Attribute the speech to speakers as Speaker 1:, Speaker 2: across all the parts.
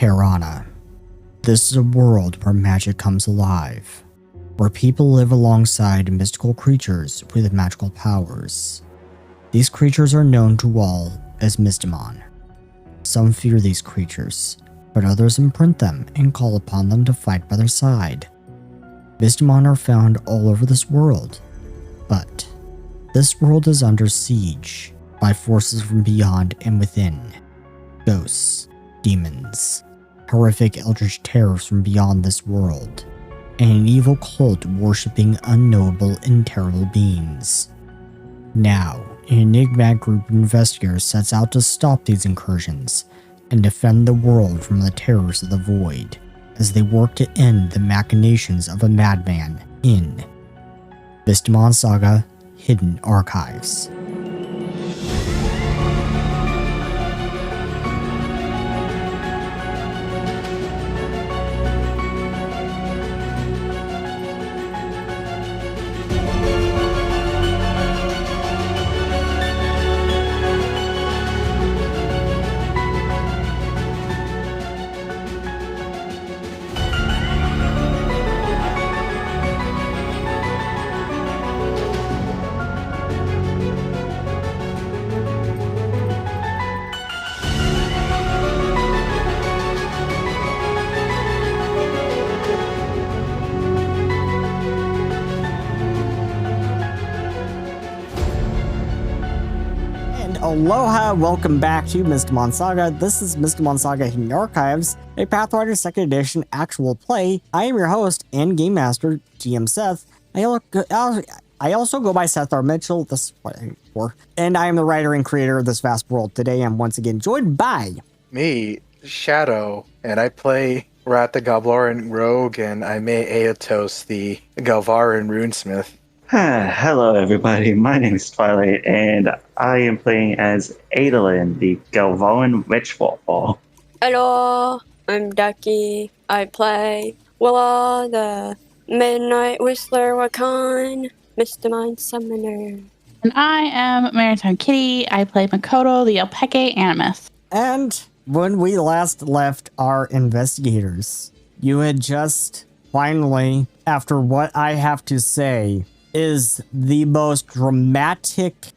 Speaker 1: Tirana. This is a world where magic comes alive, where people live alongside mystical creatures with magical powers. These creatures are known to all as Mystimon. Some fear these creatures, but others imprint them and call upon them to fight by their side. Mystimon are found all over this world, but this world is under siege by forces from beyond and within. Ghosts, demons, horrific eldritch terrors from beyond this world, and an evil cult worshipping unknowable and terrible beings. Now, an enigmatic group of investigators sets out to stop these incursions and defend the world from the terrors of the void, as they work to end the machinations of a madman in Mystimon Saga: Hidden Archives. Aloha, welcome back to Mystimon Saga. This is Mystimon Saga: Hidden Archives, a Pathfinder 2nd Edition actual play. I am your host and Game Master, GM Seth. I also go by Seth R. Mitchell, this is what I'm for, and I am the writer and creator of this vast world. Today I'm once again joined by...
Speaker 2: me, Shadow, and I play Rat the Goblin Rogue, and I may Aetos the Galvarin Runesmith.
Speaker 3: Hello everybody, my name is Twilight, and I am playing as Adolin, the Galvarin Witchfall.
Speaker 4: Hello, I'm Ducky. I play Willa, the Midnight Whistler Wakan, Mystimon Summoner.
Speaker 5: And I am Maritime Kitty. I play Makoto, the Alpeke Animus.
Speaker 1: And when we last left our investigators, you had just finally, after what I have to say, is the most dramatic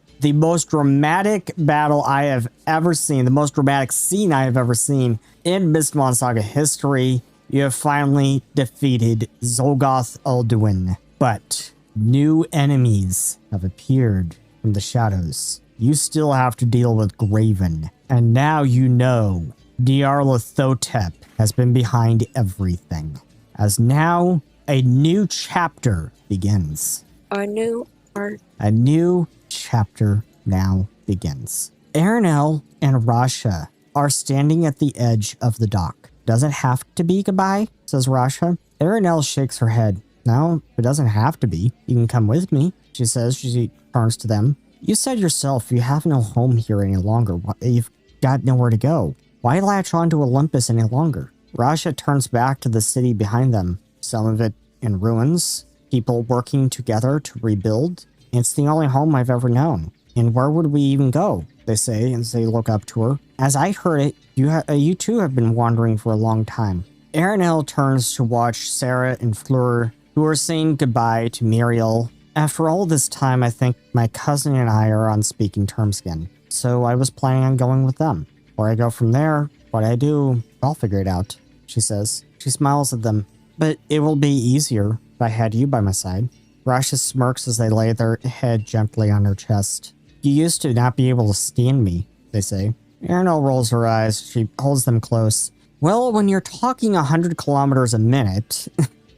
Speaker 1: battle I have ever seen, the most dramatic scene I have ever seen in Mystimon Saga history. You have finally defeated Xulgoth Alduin, but new enemies have appeared from the shadows. You still have to deal with Graven, and now you know Nyarlathotep has been behind everything, as now a new chapter begins.
Speaker 4: A
Speaker 1: new chapter now begins. Aranel and Rasha are standing at the edge of the dock. Doesn't have to be goodbye, says Rasha. Aranel shakes her head. No, it doesn't have to be. You can come with me, she says. She turns to them. You said yourself you have no home here any longer. You've got nowhere to go. Why latch on to Olympus any longer? Rasha turns back to the city behind them, some of it in ruins, people working together to rebuild. It's the only home I've ever known. And where would we even go? They say as they look up to her. As I heard it, you too have been wandering for a long time. Aranel turns to watch Sarah and Fleur, who are saying goodbye to Muriel. After all this time, I think my cousin and I are on speaking terms again. So I was planning on going with them. Where I go from there, what I do, I'll figure it out, she says. She smiles at them. But it will be easier if I had you by my side. Rasha smirks as they lay their head gently on her chest. You used to not be able to stand me, they say. Aranel rolls her eyes. She holds them close. Well, when you're talking 100 kilometers a minute,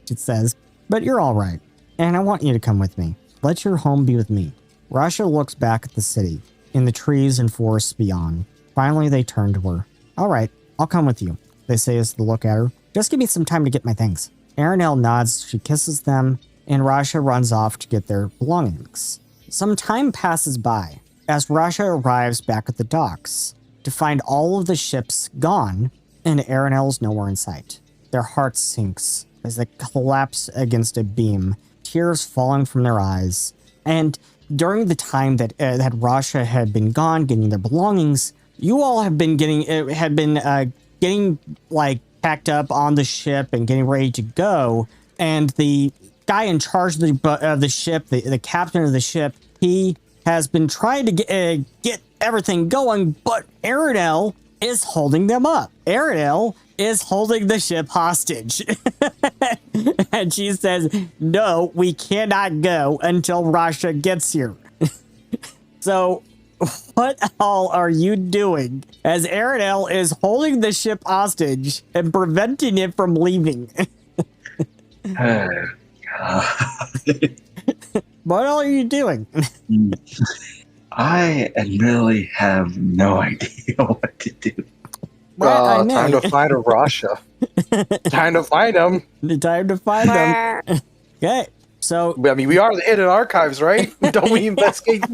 Speaker 1: she says, but you're all right. And I want you to come with me. Let your home be with me. Rasha looks back at the city, in the trees and forests beyond. Finally, they turn to her. All right, I'll come with you, they say as they look at her. Just give me some time to get my things. Aranel nods, she kisses them, and Rasha runs off to get their belongings. Some time passes by, as Rasha arrives back at the docks, to find all of the ships gone, and Aranel's nowhere in sight. Their heart sinks as they collapse against a beam, tears falling from their eyes. And during the time that Rasha had been gone, getting their belongings, you all have been getting like packed up on the ship and getting ready to go. And the guy in charge of the ship, the captain of the ship, he has been trying to get everything going, but Aranel is holding them up. Aranel is holding the ship hostage. And she says, no, we cannot go until Rasha gets here. So what all are you doing as Aranel is holding the ship hostage and preventing it from leaving? What all are you doing?
Speaker 3: I really have no idea what to do.
Speaker 2: Time to find a Rasha. Time to find him.
Speaker 1: Time to find them. Okay, so
Speaker 2: I mean, we are the hidden archives, right? Don't we investigate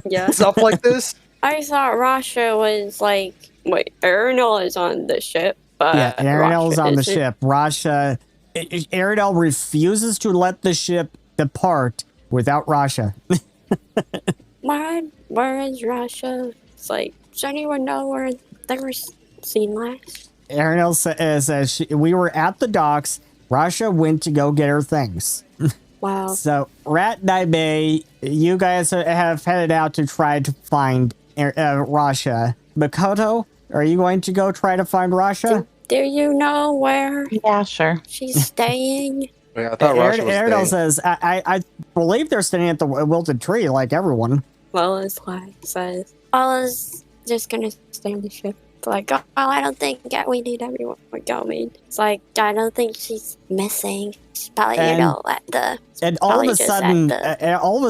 Speaker 4: Yeah.
Speaker 2: stuff like this?
Speaker 4: I thought Rasha was like, wait, Aranel is on the ship. But
Speaker 1: yeah, Aranel is
Speaker 4: Rasha
Speaker 1: on the
Speaker 4: isn't.
Speaker 1: ship. Rasha, Aranel refuses to let the ship depart without Rasha.
Speaker 4: Where is Rasha? It's like, does anyone know where they were seen last?
Speaker 1: Aranel says we were at the docks. Rasha went to go get her things.
Speaker 4: Wow.
Speaker 1: So, Rat and I May, you guys have headed out to try to find Rasha. Makoto, are you going to go try to find Rasha?
Speaker 4: Do you know where
Speaker 5: Yeah, sure.
Speaker 4: she's staying?
Speaker 2: Yeah, I thought Rasha was
Speaker 1: Aranel
Speaker 2: staying.
Speaker 1: says, I believe they're standing at the wilted tree like everyone.
Speaker 4: Well, as Clay says, I was just gonna stay on the ship. It's like, oh, I don't think we need everyone going. It's like, I don't think she's missing. She's probably, at the.
Speaker 1: And all
Speaker 4: probably
Speaker 1: of a
Speaker 4: just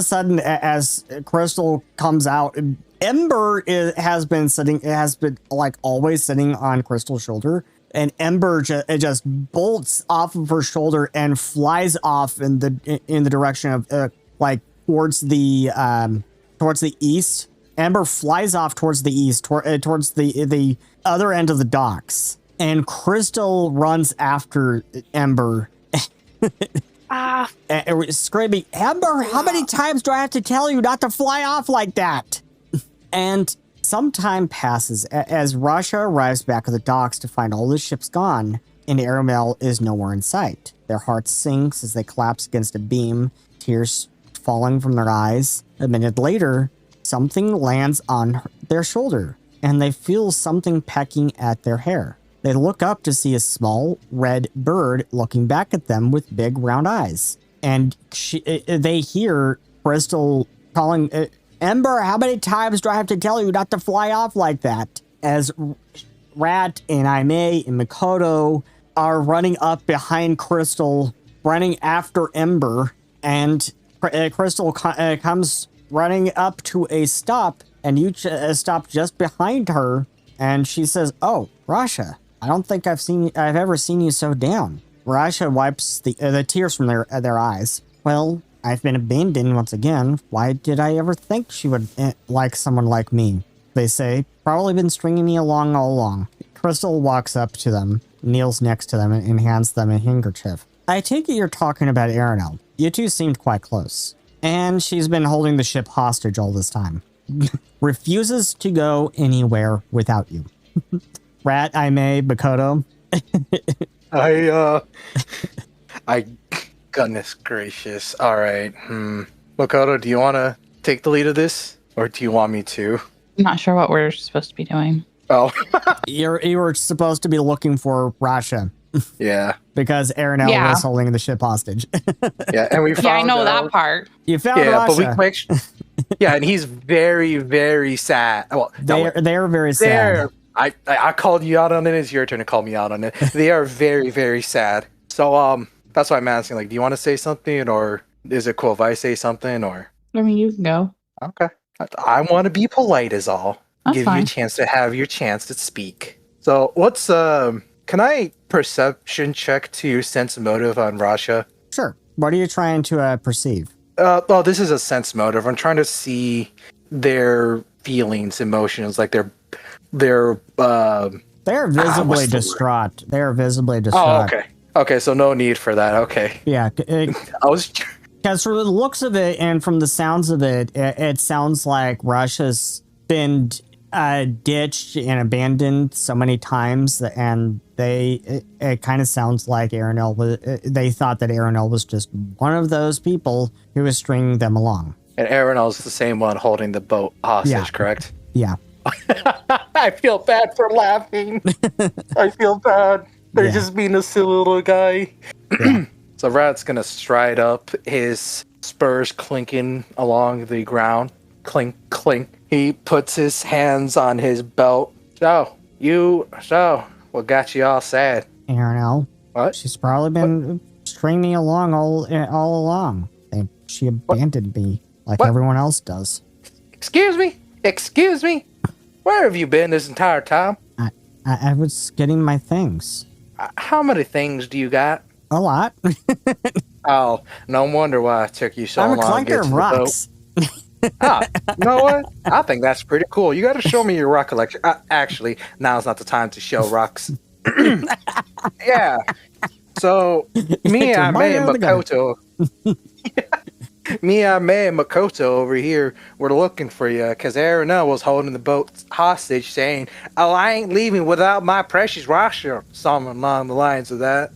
Speaker 1: sudden, as Crystal comes out, Ember has been like always sitting on Crystal's shoulder, and Ember just bolts off of her shoulder and flies off in the direction of like towards the east. Ember flies off towards the east, towards the other end of the docks, and Crystal runs after Ember. Screaming, Ember, how many times do I have to tell you not to fly off like that? And some time passes as Rasha arrives back at the docks to find all the ships gone, and Aramel is nowhere in sight. Their hearts sinks as they collapse against a beam, tears falling from their eyes. A minute later, something lands on their shoulder, and they feel something pecking at their hair. They look up to see a small red bird looking back at them with big round eyes. And they hear Crystal calling, Ember, how many times do I have to tell you not to fly off like that? As Rat and Aimee and Makoto are running up behind Crystal, running after Ember, and Crystal comes running up to a stop, and you stop just behind her, and she says, oh, Rasha, I don't think I've ever seen you so down. Rasha wipes the tears from their eyes. Well, I've been abandoned once again. Why did I ever think she would like someone like me? They say, probably been stringing me along all along. Crystal walks up to them, kneels next to them, and hands them a handkerchief. I take it you're talking about Aranel. You two seemed quite close. And she's been holding the ship hostage all this time. Refuses to go anywhere without you. Rat, Aimee, Makoto.
Speaker 2: Goodness gracious. All right. Makoto, do you want to take the lead of this? Or do you want me to?
Speaker 5: I'm not sure what we're supposed to be doing.
Speaker 2: Oh.
Speaker 1: You were supposed to be looking for Rasha.
Speaker 2: Yeah.
Speaker 1: Because Aranel was holding the ship hostage.
Speaker 2: Yeah, and we found
Speaker 5: I know that part.
Speaker 1: You found Rasha.
Speaker 2: But yeah, and he's very, very sad. Well,
Speaker 1: they're very sad.
Speaker 2: I called you out on it. It's your turn to call me out on it. They are very, very sad. So that's why I'm asking. Like, do you want to say something, or is it cool if I say something? Or
Speaker 5: I mean, you can go.
Speaker 2: Okay, I want to be polite, is all.
Speaker 5: That's
Speaker 2: Give
Speaker 5: fine.
Speaker 2: you a chance to have your chance to speak. So what's Can I perception check to sense motive on Rasha?
Speaker 1: Sure. What are you trying to perceive?
Speaker 2: Well, this is a sense motive. I'm trying to see their feelings, emotions, like they're
Speaker 1: visibly distraught. They are visibly distraught.
Speaker 2: Oh, okay. Okay, so no need for that. Okay.
Speaker 1: Yeah.
Speaker 2: I was.
Speaker 1: Because from the looks of it and from the sounds of it, it sounds like Russia's been ditched and abandoned so many times, and it kind of sounds like they thought that Aranel was just one of those people who was stringing them along.
Speaker 2: And Aranel's the same one holding the boat hostage,
Speaker 1: Yeah.
Speaker 2: correct?
Speaker 1: Yeah.
Speaker 2: I feel bad for laughing. I feel bad. They're just being a silly little guy.
Speaker 1: Yeah.
Speaker 2: So Rat's going to stride up, his spurs clinking along the ground. Clink, clink. He puts his hands on his belt. So, what got you all sad?
Speaker 1: Aranel.
Speaker 2: What?
Speaker 1: She's probably been stringing me along all along. And she abandoned me like
Speaker 2: What?
Speaker 1: everyone else does.
Speaker 2: Excuse me? Where have you been this entire time?
Speaker 1: I was getting my things.
Speaker 2: How many things do you got?
Speaker 1: A lot.
Speaker 2: Oh, no wonder why it took you so
Speaker 1: I'm a
Speaker 2: long to
Speaker 1: clunker
Speaker 2: get
Speaker 1: of
Speaker 2: to the
Speaker 1: rocks.
Speaker 2: boat. You know what? I think that's pretty cool. You got to show me your rock collection. Actually, now's not the time to show rocks. Yeah. So, me
Speaker 1: Enter
Speaker 2: and
Speaker 1: Mario the Gun.
Speaker 2: Makoto over here were looking for you because Aranel was holding the boat hostage saying, "Oh, I ain't leaving without my precious Rasha." Something along the lines of that.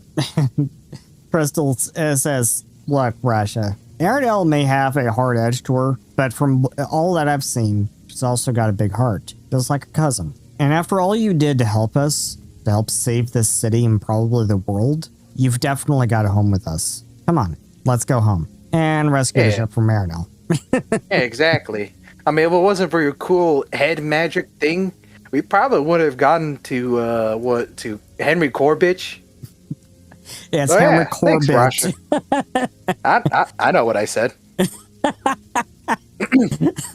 Speaker 1: Crystal says, "Look, Rasha, Aranel may have a hard edge to her, but from all that I've seen, she's also got a big heart, just like a cousin. And after all you did to help us, to help save this city and probably the world, you've definitely got a home with us. Come on, let's go home and rescue the ship from Aranel."
Speaker 2: Yeah, exactly. I mean, if it wasn't for your cool head magic thing, we probably would have gotten to Henry Corbett.
Speaker 1: It's
Speaker 2: Oh,
Speaker 1: Henry
Speaker 2: yeah. Thanks,
Speaker 1: Corbett.
Speaker 2: Rasha. I know what I said.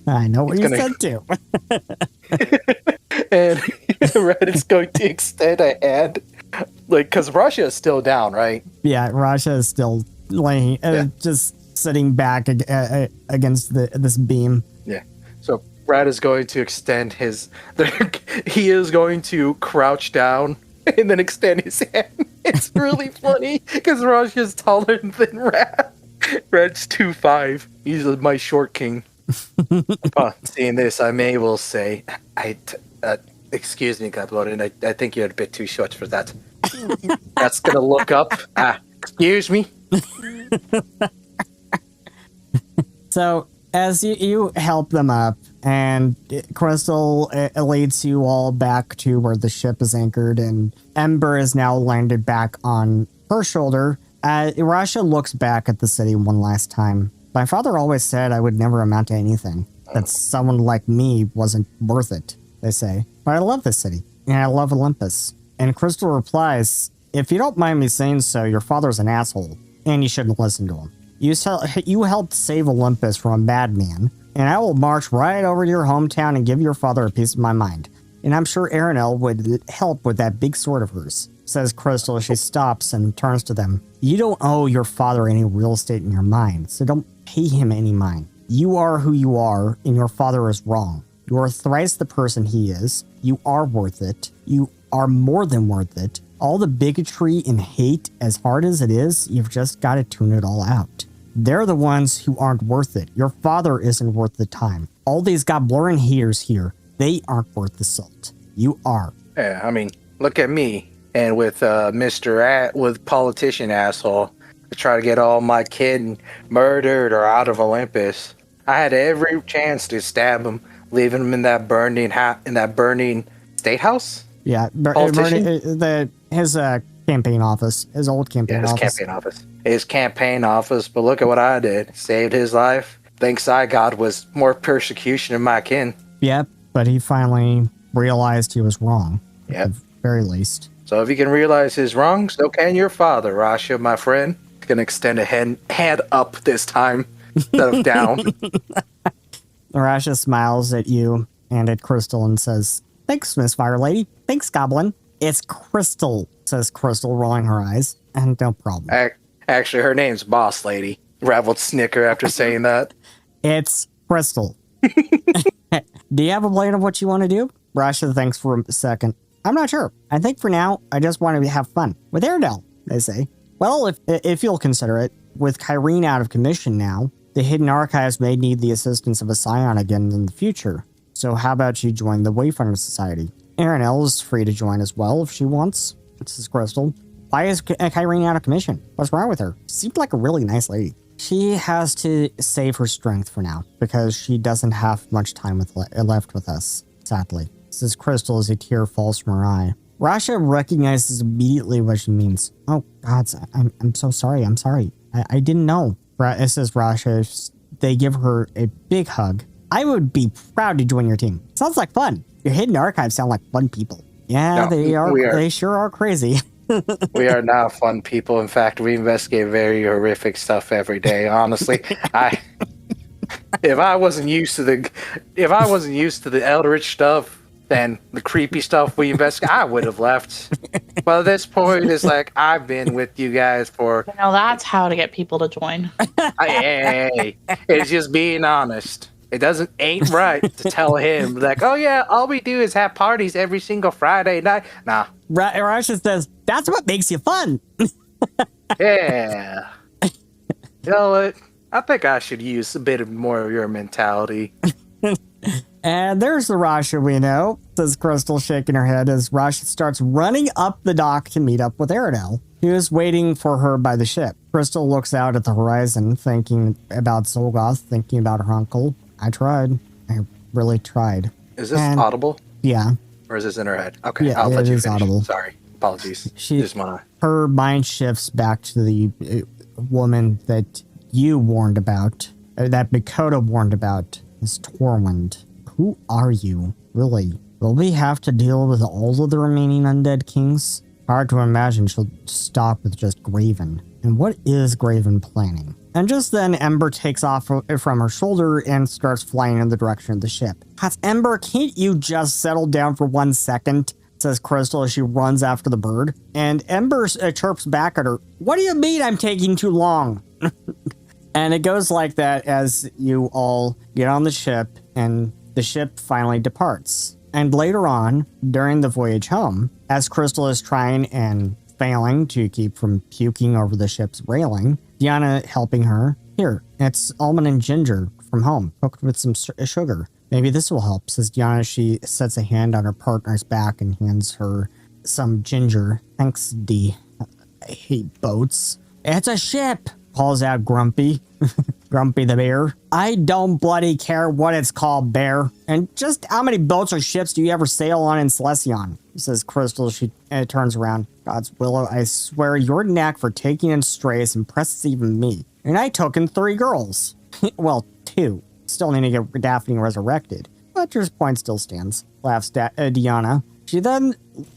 Speaker 1: I know what
Speaker 2: It's
Speaker 1: you
Speaker 2: gonna-
Speaker 1: said too.
Speaker 2: And Red is going to extend a hand, like, because Russia is still down, right?
Speaker 1: Yeah, Rasha is still laying, just sitting back against this beam.
Speaker 2: Yeah. So Brad is going to extend his. He is going to crouch down and then extend his hand. It's really funny because Raj is taller than Rad. Rad's 2'5". He's my short king. Seeing this, I may well say, excuse me, Gablorin, I think you're a bit too short for that. That's gonna look up. Excuse me.
Speaker 1: So as you help them up, and Crystal leads you all back to where the ship is anchored, and Ember is now landed back on her shoulder. Rasha looks back at the city one last time. My father always said I would never amount to anything, that someone like me wasn't worth it, they say. But I love this city, and I love Olympus. And Crystal replies, "If you don't mind me saying so, your father's an asshole, and you shouldn't listen to him. You helped save Olympus from a madman, and I will march right over to your hometown and give your father a piece of my mind. And I'm sure Aranel would help with that big sword of hers," says Crystal as she stops and turns to them. "You don't owe your father any real estate in your mind, so don't pay him any mind. You are who you are, and your father is wrong. You are thrice the person he is. You are worth it. You are more than worth it. All the bigotry and hate, as hard as it is, you've just got to tune it all out. They're the ones who aren't worth it. Your father isn't worth the time. All these Gobloran haters here, they aren't worth the salt. You are."
Speaker 2: Yeah, I mean, look at me. And with with politician asshole, to try to get all my kid murdered or out of Olympus. I had every chance to stab him, leaving him in that burning state house.
Speaker 1: Yeah,
Speaker 2: Politician?
Speaker 1: his campaign office, his old campaign
Speaker 2: His
Speaker 1: office.
Speaker 2: campaign office. But look at what I did. Saved his life. Thanks I got was more persecution of my kin.
Speaker 1: Yep, but he finally realized he was wrong.
Speaker 2: Yep.
Speaker 1: At the very least.
Speaker 2: So if you can realize his wrong, so can your father, Rasha, my friend. Gonna extend a hand up this time instead of down.
Speaker 1: Rasha smiles at you and at Crystal and says, "Thanks, Miss Fire Lady. Thanks, Goblin." "It's Crystal," says Crystal, rolling her eyes. "And no problem."
Speaker 2: Actually, her name's Boss Lady. Rav would snicker after saying that.
Speaker 1: "It's Crystal." "Do you have a plan of what you want to do?" Rasha thinks for a second. "I'm not sure. I think for now, I just want to have fun with Aranel," they say. "Well, if you'll consider it, with Calrune out of commission now, the hidden archives may need the assistance of a scion again in the future. So how about you join the Wayfinder Society? Aranel is free to join as well if she wants. This is Crystal. Why is Calrune out of commission? What's wrong with her? Seemed like a really nice lady. She has to save her strength for now because she doesn't have much time left with us, sadly. This is Crystal as a tear falls from her eye. Rasha recognizes immediately what she means. Oh, God, I'm so sorry. I'm sorry. I didn't know. This is Rasha. They give her a big hug. I would be proud to join your team. Sounds like fun. Your hidden archives sound like fun people. Yeah, no, they are. They sure are crazy.
Speaker 2: We are not fun people. In fact, we investigate very horrific stuff every day. Honestly, if I wasn't used to the Eldritch stuff, then the creepy stuff we investigate, I would have left. But at this point, it's like I've been with you guys for.
Speaker 5: That's how to get people to join.
Speaker 2: Hey, it's just being honest. It ain't right to tell him like, oh yeah, all we do is have parties every single Friday night. Nah.
Speaker 1: Rasha says, that's what makes you fun.
Speaker 2: Yeah. You know what? I think I should use a bit more of your mentality.
Speaker 1: And there's the Rasha we know, says Crystal, shaking her head as Rasha starts running up the dock to meet up with Aranel, who is waiting for her by the ship. Crystal looks out at the horizon, thinking about Xulgoth, thinking about her uncle. I tried. I really tried.
Speaker 2: Is this audible?
Speaker 1: Yeah.
Speaker 2: Or is this in her head? Okay,
Speaker 1: yeah,
Speaker 2: I'll let you finish.
Speaker 1: Audible.
Speaker 2: Sorry. Apologies.
Speaker 1: Her mind shifts back to the woman that you warned about, that Makoto warned about, Miss Torwind. Who are you, really? Will we have to deal with all of the remaining undead kings? Hard to imagine she'll stop with just Graven. And what is Graven planning? And just then, Ember takes off from her shoulder and starts flying in the direction of the ship. Ember, can't you just settle down for 1 second? Says Crystal as she runs after the bird. And Ember chirps back at her. What do you mean I'm taking too long? And it goes like that as you all get on the ship and the ship finally departs. And later on, during the voyage home, as Crystal is trying and failing to keep from puking over the ship's railing, Diana helping her. Here, it's almond and ginger from home, cooked with some sugar. Maybe this will help, says Diana. She sets a hand on her partner's back and hands her some ginger. Thanks, Dee. I hate boats. It's a ship, calls out Grumpy. Grumpy the bear. I don't bloody care what it's called, bear. And just how many boats or ships do you ever sail on in Celestion? Says Crystal. She turns around. God's Willow, I swear your knack for taking in strays impresses even me. And I took in 3 girls. Well, 2. Still need to get Daphne resurrected. But your point still stands, laughs Diana. She then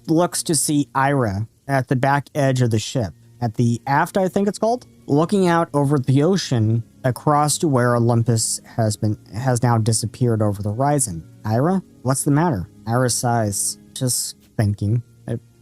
Speaker 1: looks to see Ira at the back edge of the ship. At the aft, I think it's called. Looking out over the ocean across to where Olympus has now disappeared over the horizon. Ira, what's the matter? Ira sighs. Just thinking.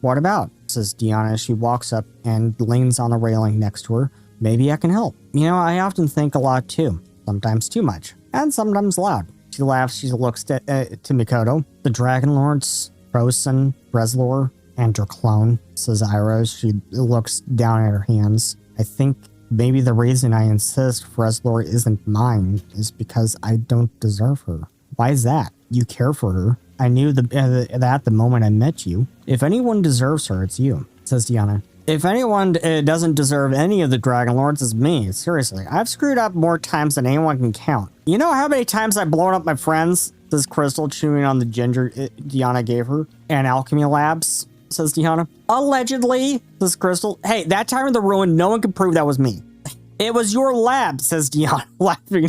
Speaker 1: What about? Says Diana as she walks up and leans on the railing next to her. Maybe I can help. You know, I often think a lot too. Sometimes too much. And sometimes loud. She laughs. She looks to Makoto. The Dragon Lords, Frozen, Breslor, and Draclone, says Ira as she looks down at her hands. I think maybe the reason I insist Breslor isn't mine is because I don't deserve her. Why is that? You care for her. I knew that the moment I met you. If anyone deserves her, it's you, says Diana. If anyone doesn't deserve any of the Dragon Lords, it's me. Seriously, I've screwed up more times than anyone can count. You know how many times I've blown up my friends? Says Crystal, chewing on the ginger Diana gave her. And alchemy labs, says Diana. Allegedly, says Crystal. Hey, that time in the ruin, no one can prove that was me. It was your lab, says Diana, laughing.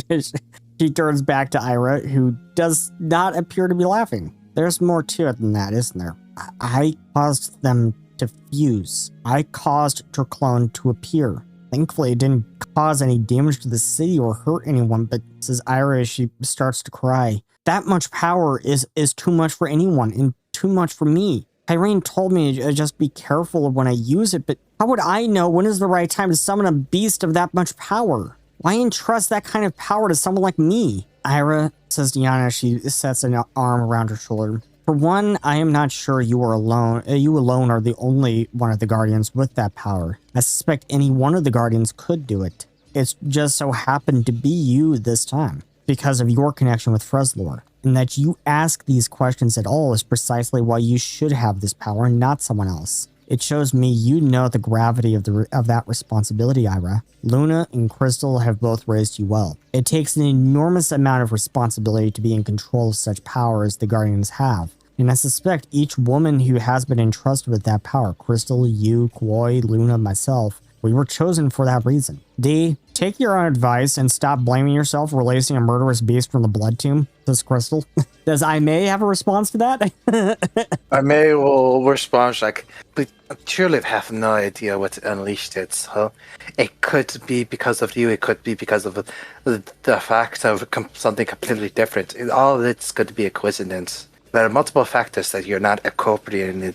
Speaker 1: She turns back to Ira, who does not appear to be laughing. There's more to it than that, isn't there? I caused them to fuse. I caused Draclone to appear. Thankfully, it didn't cause any damage to the city or hurt anyone, but says Ira as she starts to cry. That much power is too much for anyone and too much for me. Irene told me to just be careful when I use it, but how would I know when is the right time to summon a beast of that much power? Why entrust that kind of power to someone like me? Ira, says Diana, she sets an arm around her shoulder. For one, I am not sure you are alone. You alone are the only one of the Guardians with that power. I suspect any one of the Guardians could do it. It's just so happened to be you this time, because of your connection with Freslor. and that you ask these questions at all is precisely why you should have this power and not someone else. It shows me you know the gravity of that responsibility, Ira. Luna and Crystal have both raised you well. It takes an enormous amount of responsibility to be in control of such power as the Guardians have. And I suspect each woman who has been entrusted with that power, Crystal, you, Koi, Luna, myself, we were chosen for that reason. D, take your own advice and stop blaming yourself for releasing a murderous beast from the blood tomb, says Crystal. Does I May have a response to that?
Speaker 2: I may will respond like, but surely I have no idea what unleashed it. So it could be because of you. It could be because of the fact of something completely different. All it's going to be a coincidence. There are multiple factors that you're not incorporating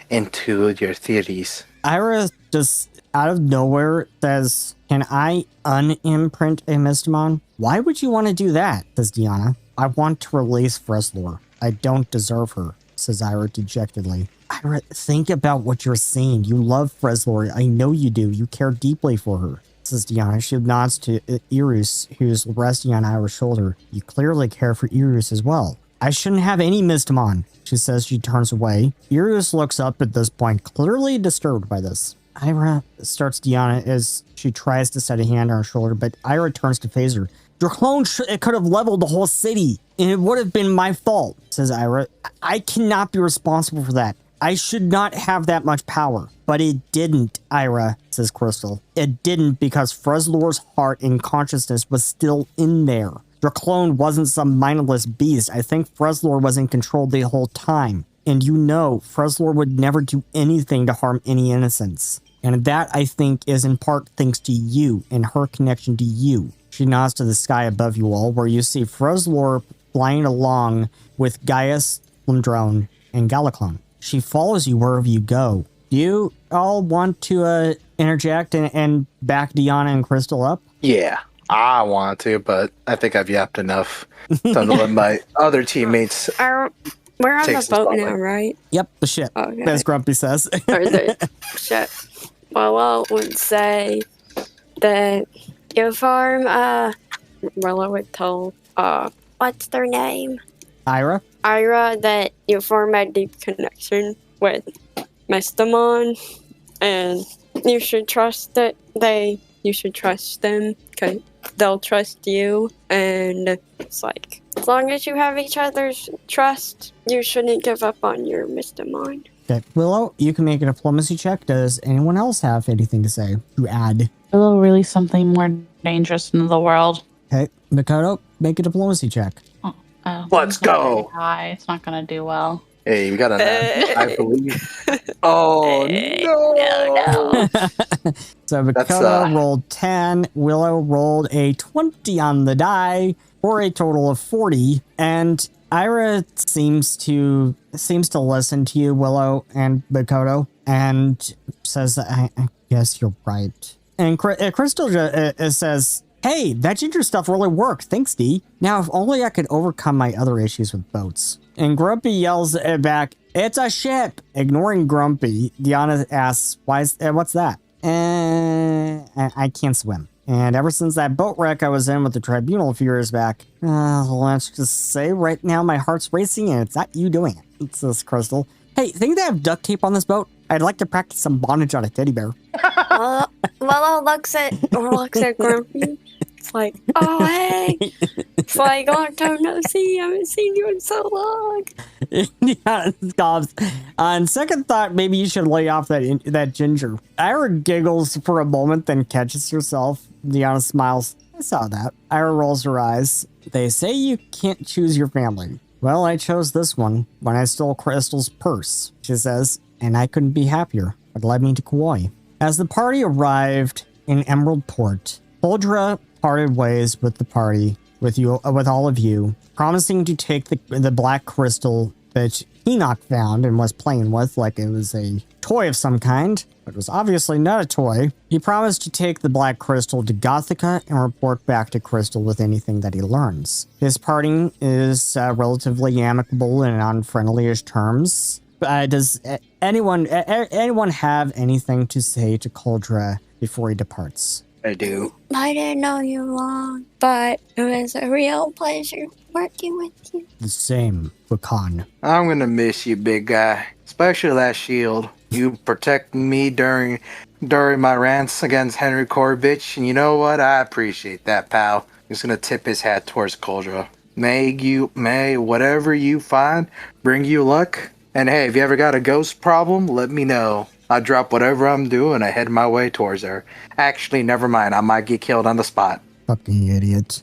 Speaker 2: into your theories.
Speaker 1: Ira just out of nowhere says, can I unimprint a Mystimon? Why would you want to do that? Says Deanna. I want to release Freslor. I don't deserve her, says Ira dejectedly. Ira, think about what you're saying. You love Freslor. I know you do. You care deeply for her, says Deanna. She nods to Irus, who's resting on Ira's shoulder. You clearly care for Irus as well. I shouldn't have any Mystimon, she says. She turns away. Irus looks up at this point, clearly disturbed by this. Ira, starts Deanna as she tries to set a hand on her shoulder, but Ira turns to face her. Your clone it could have leveled the whole city, and it would have been my fault, says Ira. I cannot be responsible for that. I should not have that much power. But it didn't, Ira, says Crystal. It didn't because Freslor's heart and consciousness was still in there. Your clone wasn't some mindless beast. I think Freslor was in control the whole time. And you know, Freslor would never do anything to harm any innocents. And that, I think, is in part thanks to you and her connection to you. She nods to the sky above you all, where you see Freslor flying along with Gaius, Khul-dra, and Galaclone. She follows you wherever you go. Do you all want to interject and back Deanna and Crystal up?
Speaker 2: Yeah, I want to, but I think I've yapped enough to let my other teammates.
Speaker 4: We're on the boat now, right?
Speaker 1: Yep, the ship,
Speaker 4: Okay.
Speaker 1: as Grumpy says.
Speaker 4: Or the shit. Well, I would say that your farm, well, I would tell, what's their name?
Speaker 1: Ira?
Speaker 4: Ira, that you form a deep connection with Mystimon, and you should trust that you should trust them, because they'll trust you, and it's like, as long as you have each other's trust, you shouldn't give up on your Mystimon.
Speaker 1: Okay. Willow, you can make a diplomacy check. Does anyone else have anything to say to add?
Speaker 5: Willow release something more dangerous into the world.
Speaker 1: Okay. Makoto, make a diplomacy check.
Speaker 2: Let's go.
Speaker 5: High. It's not going to do well.
Speaker 2: Hey, we got a 9, I believe. Oh, no.
Speaker 1: So Makoto rolled 10. Willow rolled a 20 on the die for a total of 40. And Ira seems to listen to you, Willow and Makoto, and says, I guess you're right. And Crystal says, hey, that ginger stuff really worked. Thanks, D. Now, if only I could overcome my other issues with boats. And Grumpy yells back, it's a ship. Ignoring Grumpy, Deanna asks, what's that? I can't swim. And ever since that boat wreck I was in with the tribunal a few years back, let's just say right now my heart's racing and it's not you doing it, says Crystal. Hey, think they have duct tape on this boat? I'd like to practice some bondage on a teddy bear.
Speaker 4: Willow looks at Grumpy. It's like, oh, hey. It's like, long time no see. I haven't seen you in so long.
Speaker 1: Yeah, scoffs. On second thought, maybe you should lay off that ginger. Ira giggles for a moment, then catches herself. Deanna smiles. I saw that. Ira rolls her eyes. They say you can't choose your family. Well, I chose this one when I stole Crystal's purse, she says, and I couldn't be happier. It led me to Kauai. As the party arrived in Emerald Port, Khul-dra parted ways with the party, with all of you, promising to take the black crystal that Enoch found and was playing with like it was a toy of some kind, but it was obviously not a toy. He promised to take the black crystal to Gothica and report back to Crystal with anything that he learns. His parting is relatively amicable and on friendly-ish terms. Does anyone have anything to say to Khul-dra before he departs?
Speaker 2: I do.
Speaker 4: I didn't know you long, but it was a real pleasure working with you.
Speaker 1: The same, Bukan.
Speaker 2: I'm gonna miss you, big guy. Especially that shield. You protected me during my rants against Henry Corbett, and you know what? I appreciate that, pal. He's gonna tip his hat towards Khul-dra. May whatever you find bring you luck. And hey, if you ever got a ghost problem, let me know. I drop whatever I'm doing, I head my way towards her. Actually, never mind. I might get killed on the spot.
Speaker 1: Fucking idiot.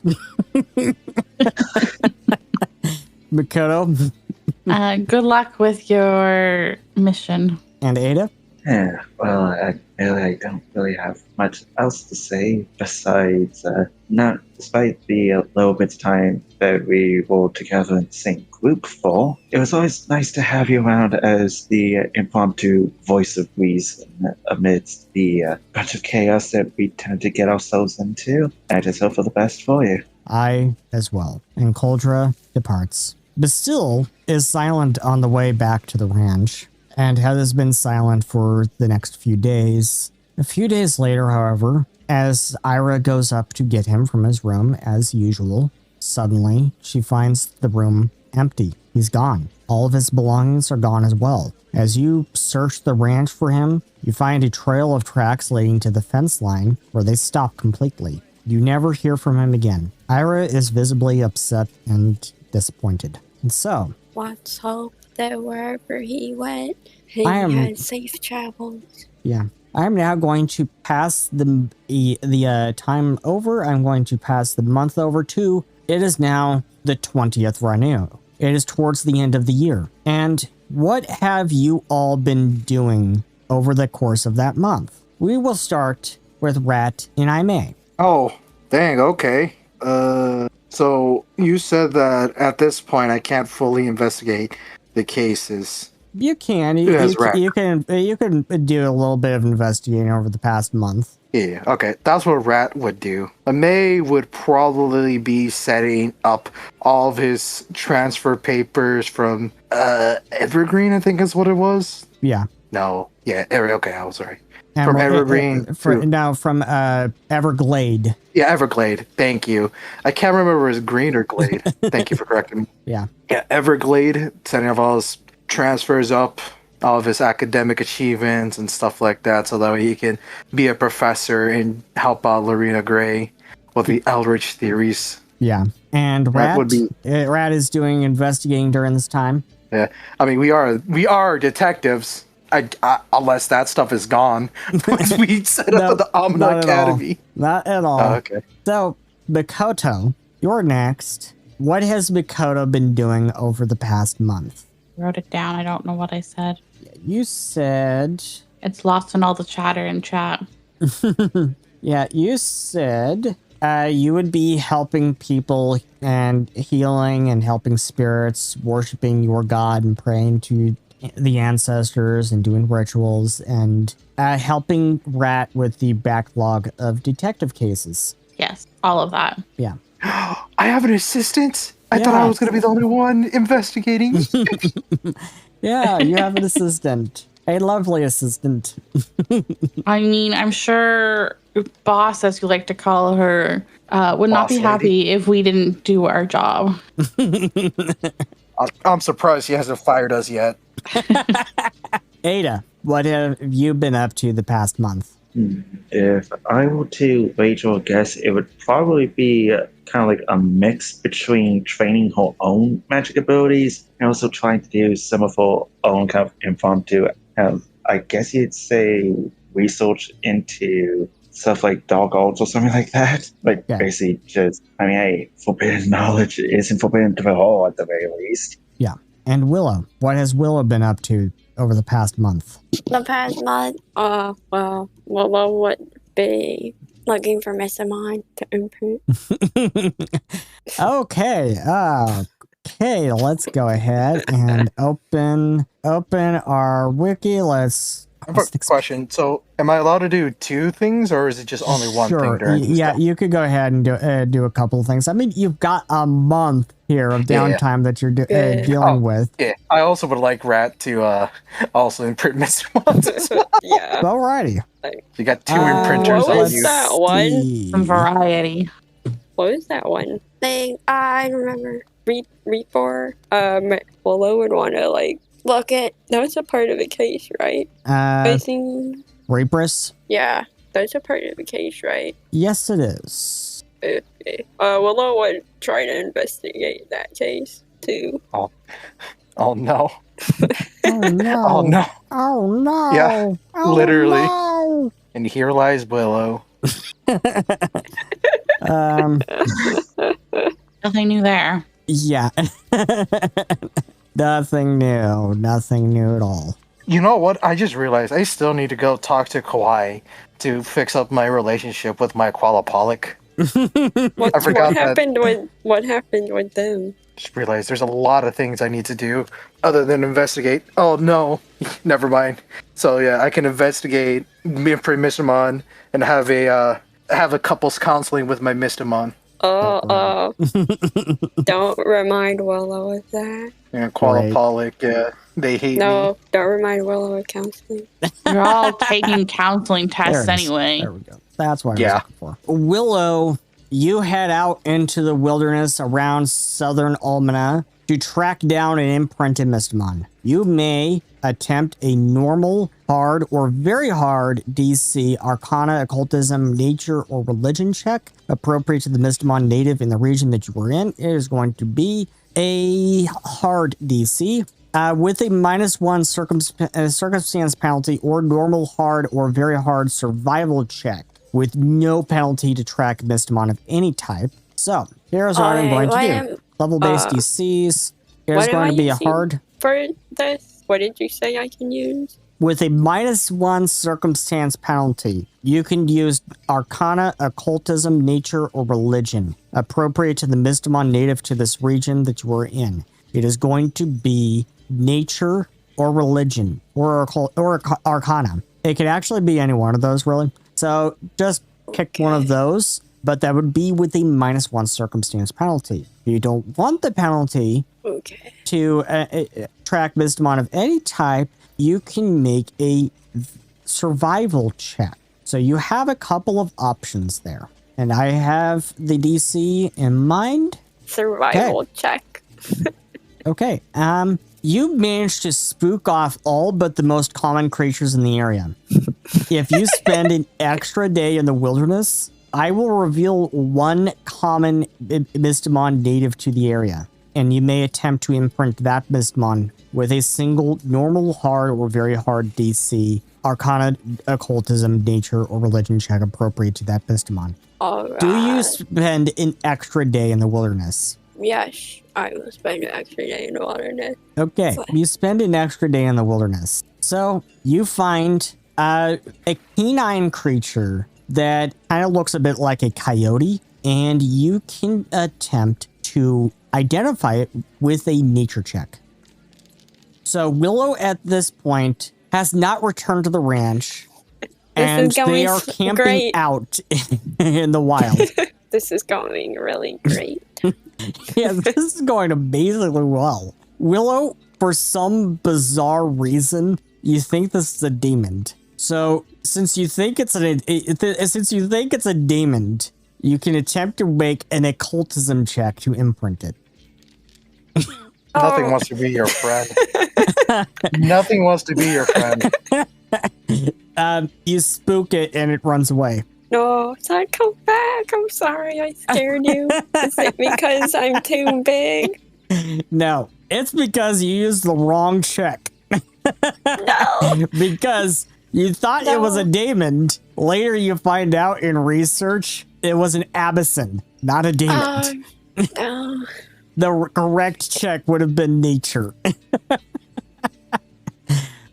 Speaker 1: Makoto
Speaker 5: Good luck with your mission.
Speaker 1: and Ada?
Speaker 3: Yeah, well, I don't really have much else to say besides, not despite the little bit of time that we were together in the same group for, it was always nice to have you around as the impromptu voice of reason amidst the bunch of chaos that we tend to get ourselves into. I just hope for the best for you.
Speaker 1: I as well. And Khul-dra departs. Bastille is silent on the way back to the ranch, and has been silent for the next few days. A few days later, however, as Ira goes up to get him from his room as usual, suddenly she finds the room empty. He's gone. All of his belongings are gone as well. As you search the ranch for him, you find a trail of tracks leading to the fence line where they stop completely. You never hear from him again. Ira is visibly upset and disappointed. And so,
Speaker 4: Let's hope that wherever he went, he had safe travels.
Speaker 1: yeah. I'm now going to pass the time over. I'm going to pass the month over to, it is now the 20th Ranu. It is towards the end of the year. And what have you all been doing over the course of that month? We will start with Rat and Aimee.
Speaker 2: Oh, dang, okay. So you said that at this point I can't fully investigate the cases.
Speaker 1: You can. You can do a little bit of investigating over the past month.
Speaker 2: Yeah, okay. That's what Rat would do. May would probably be setting up all of his transfer papers from Evergreen, I think is what it was.
Speaker 1: Yeah.
Speaker 2: No. Yeah, okay, I was right. From Evergreen.
Speaker 1: From Everglade.
Speaker 2: Yeah, Everglade. Thank you. I can't remember if it was green or glade. Thank you for correcting me.
Speaker 1: Yeah.
Speaker 2: Yeah, Everglade, setting up all his transfers up, all of his academic achievements and stuff like that, so that he can be a professor and help out Lorena Gray with the Eldritch theories.
Speaker 1: Yeah. And Rat is doing investigating during this time.
Speaker 2: Yeah. I mean, we are detectives. Unless that stuff is gone. Once we set up the Almahna Academy.
Speaker 1: Not at all.
Speaker 2: Oh, okay.
Speaker 1: So, Makoto, you're next. What has Makoto been doing over the past month?
Speaker 5: Wrote it down. I don't know what I said.
Speaker 1: You said...
Speaker 5: It's lost in all the chatter in chat.
Speaker 1: Yeah, you said you would be helping people and healing and helping spirits, worshiping your god and praying to the ancestors and doing rituals and helping Rat with the backlog of detective cases.
Speaker 5: Yes, all of that.
Speaker 1: Yeah.
Speaker 2: I have an assistant? I thought I was going to be the only one investigating.
Speaker 1: Yeah, you have an assistant. A lovely assistant.
Speaker 5: I mean, I'm sure boss, as you like to call her, would not be happy if we didn't do our job.
Speaker 2: I'm surprised he hasn't fired us yet.
Speaker 1: Ada, what have you been up to the past month?
Speaker 3: If I were to wager or guess, it would probably be kind of like a mix between training her own magic abilities and also trying to do some of her own kind of impromptu, I guess you'd say, research into stuff like dog arts or something like that. Like, basically just, I mean, hey, forbidden knowledge isn't forbidden to the whole at the very least.
Speaker 1: Yeah. And Willow, what has Willow been up to over the past month?
Speaker 4: The past month, well, Willow would be looking for Mystimon to improve.
Speaker 1: Okay, let's go ahead and open our wiki. Let's
Speaker 2: I have a question. So, am I allowed to do 2 things, or is it just only one thing during this
Speaker 1: Yeah,
Speaker 2: time?
Speaker 1: you could go ahead and do a couple of things. I mean, you've got a month here of downtime that you're dealing with.
Speaker 2: Yeah, I also would like Rat to also imprint Mystimon as well.
Speaker 6: Yeah.
Speaker 1: Alrighty.
Speaker 2: You got 2 imprinters
Speaker 6: what
Speaker 2: on
Speaker 6: was
Speaker 2: you.
Speaker 6: that one?
Speaker 5: Some variety.
Speaker 6: What was that one?
Speaker 4: Thing I remember. Reaper. Willow would want to like look at. That's a part of the case, right? I think.
Speaker 1: Reaperess?
Speaker 4: Yeah, that's a part of the case, right?
Speaker 1: Yes, it is.
Speaker 4: Okay. Willow would try to investigate that case too.
Speaker 2: Oh no.
Speaker 1: Oh no.
Speaker 2: Oh no.
Speaker 1: Oh no.
Speaker 2: Yeah,
Speaker 1: Oh,
Speaker 2: literally.
Speaker 1: no.
Speaker 2: And here lies Willow.
Speaker 5: Nothing new there.
Speaker 1: Yeah. Nothing new at all.
Speaker 2: You know what? I just realized I still need to go talk to Kawaii to fix up my relationship with my Qualapolic.
Speaker 4: What
Speaker 2: forgot that.
Speaker 4: What happened with them?
Speaker 2: Just realized there's a lot of things I need to do other than investigate. Oh no, never mind. So yeah, I can investigate, imprint Mystimon, and have a couples counseling with my Mystimon.
Speaker 4: Don't remind Willow of that.
Speaker 2: Yeah, Qualapolic, yeah, they hate me.
Speaker 4: No, don't remind Willow of counseling.
Speaker 5: You're all taking counseling tests
Speaker 1: There it is.
Speaker 5: anyway.
Speaker 1: There we go. That's what I was looking for. Willow, you head out into the wilderness around southern Almahna to track down an imprinted Mystimon. You may attempt a normal, hard, or very hard DC Arcana, Occultism, Nature, or Religion check appropriate to the Mystimon native in the region that you were in. It is going to be a hard DC. With a -1 circumstance penalty or normal, hard, or very hard survival check with no penalty to track Mystimon of any type. So, here's what I'm going to do. Level-based DCs. Here's going to be a hard...
Speaker 4: For this, what did you say I can use?
Speaker 1: With a -1 circumstance penalty, you can use Arcana, Occultism, Nature, or Religion, appropriate to the Mystimon native to this region that you are in. It is going to be Nature or Religion or Arcana. It could actually be any one of those, really. So just pick one of those, but that would be with a -1 circumstance penalty. If you don't want the penalty to track Mystimon of any type, you can make a survival check. So you have a couple of options there. And I have the DC in mind.
Speaker 4: Survival check.
Speaker 1: Okay. You managed to spook off all but the most common creatures in the area. If you spend an extra day in the wilderness, I will reveal one common Mystimon native to the area, and you may attempt to imprint that Mystimon with a single normal, hard, or very hard DC, Arcana, Occultism, Nature, or Religion check appropriate to that Mystimon.
Speaker 4: Alright.
Speaker 1: Do you spend an extra day in the wilderness?
Speaker 4: Yes, I will spend an extra day in the wilderness.
Speaker 1: Okay, you spend an extra day in the wilderness. So you find a canine creature that kind of looks a bit like a coyote, and you can attempt to identify it with a nature check. So Willow at this point has not returned to the ranch, and they are camping out in the wild.
Speaker 4: This is going really great.
Speaker 1: Yeah, this is going amazingly well. Willow, for some bizarre reason, you think this is a demon. So, since you think it's a demon, you can attempt to make an occultism check to imprint it.
Speaker 2: Nothing wants to be your friend. Nothing wants to be your friend.
Speaker 1: You spook it and it runs away.
Speaker 4: No, son, come back. I'm sorry I scared you. Is it because I'm too big?
Speaker 1: No, it's because you used the wrong check.
Speaker 4: No.
Speaker 1: Because you thought it was a demon. Later you find out in research it was an abyssin, not a demon.
Speaker 4: No.
Speaker 1: The correct check would have been nature.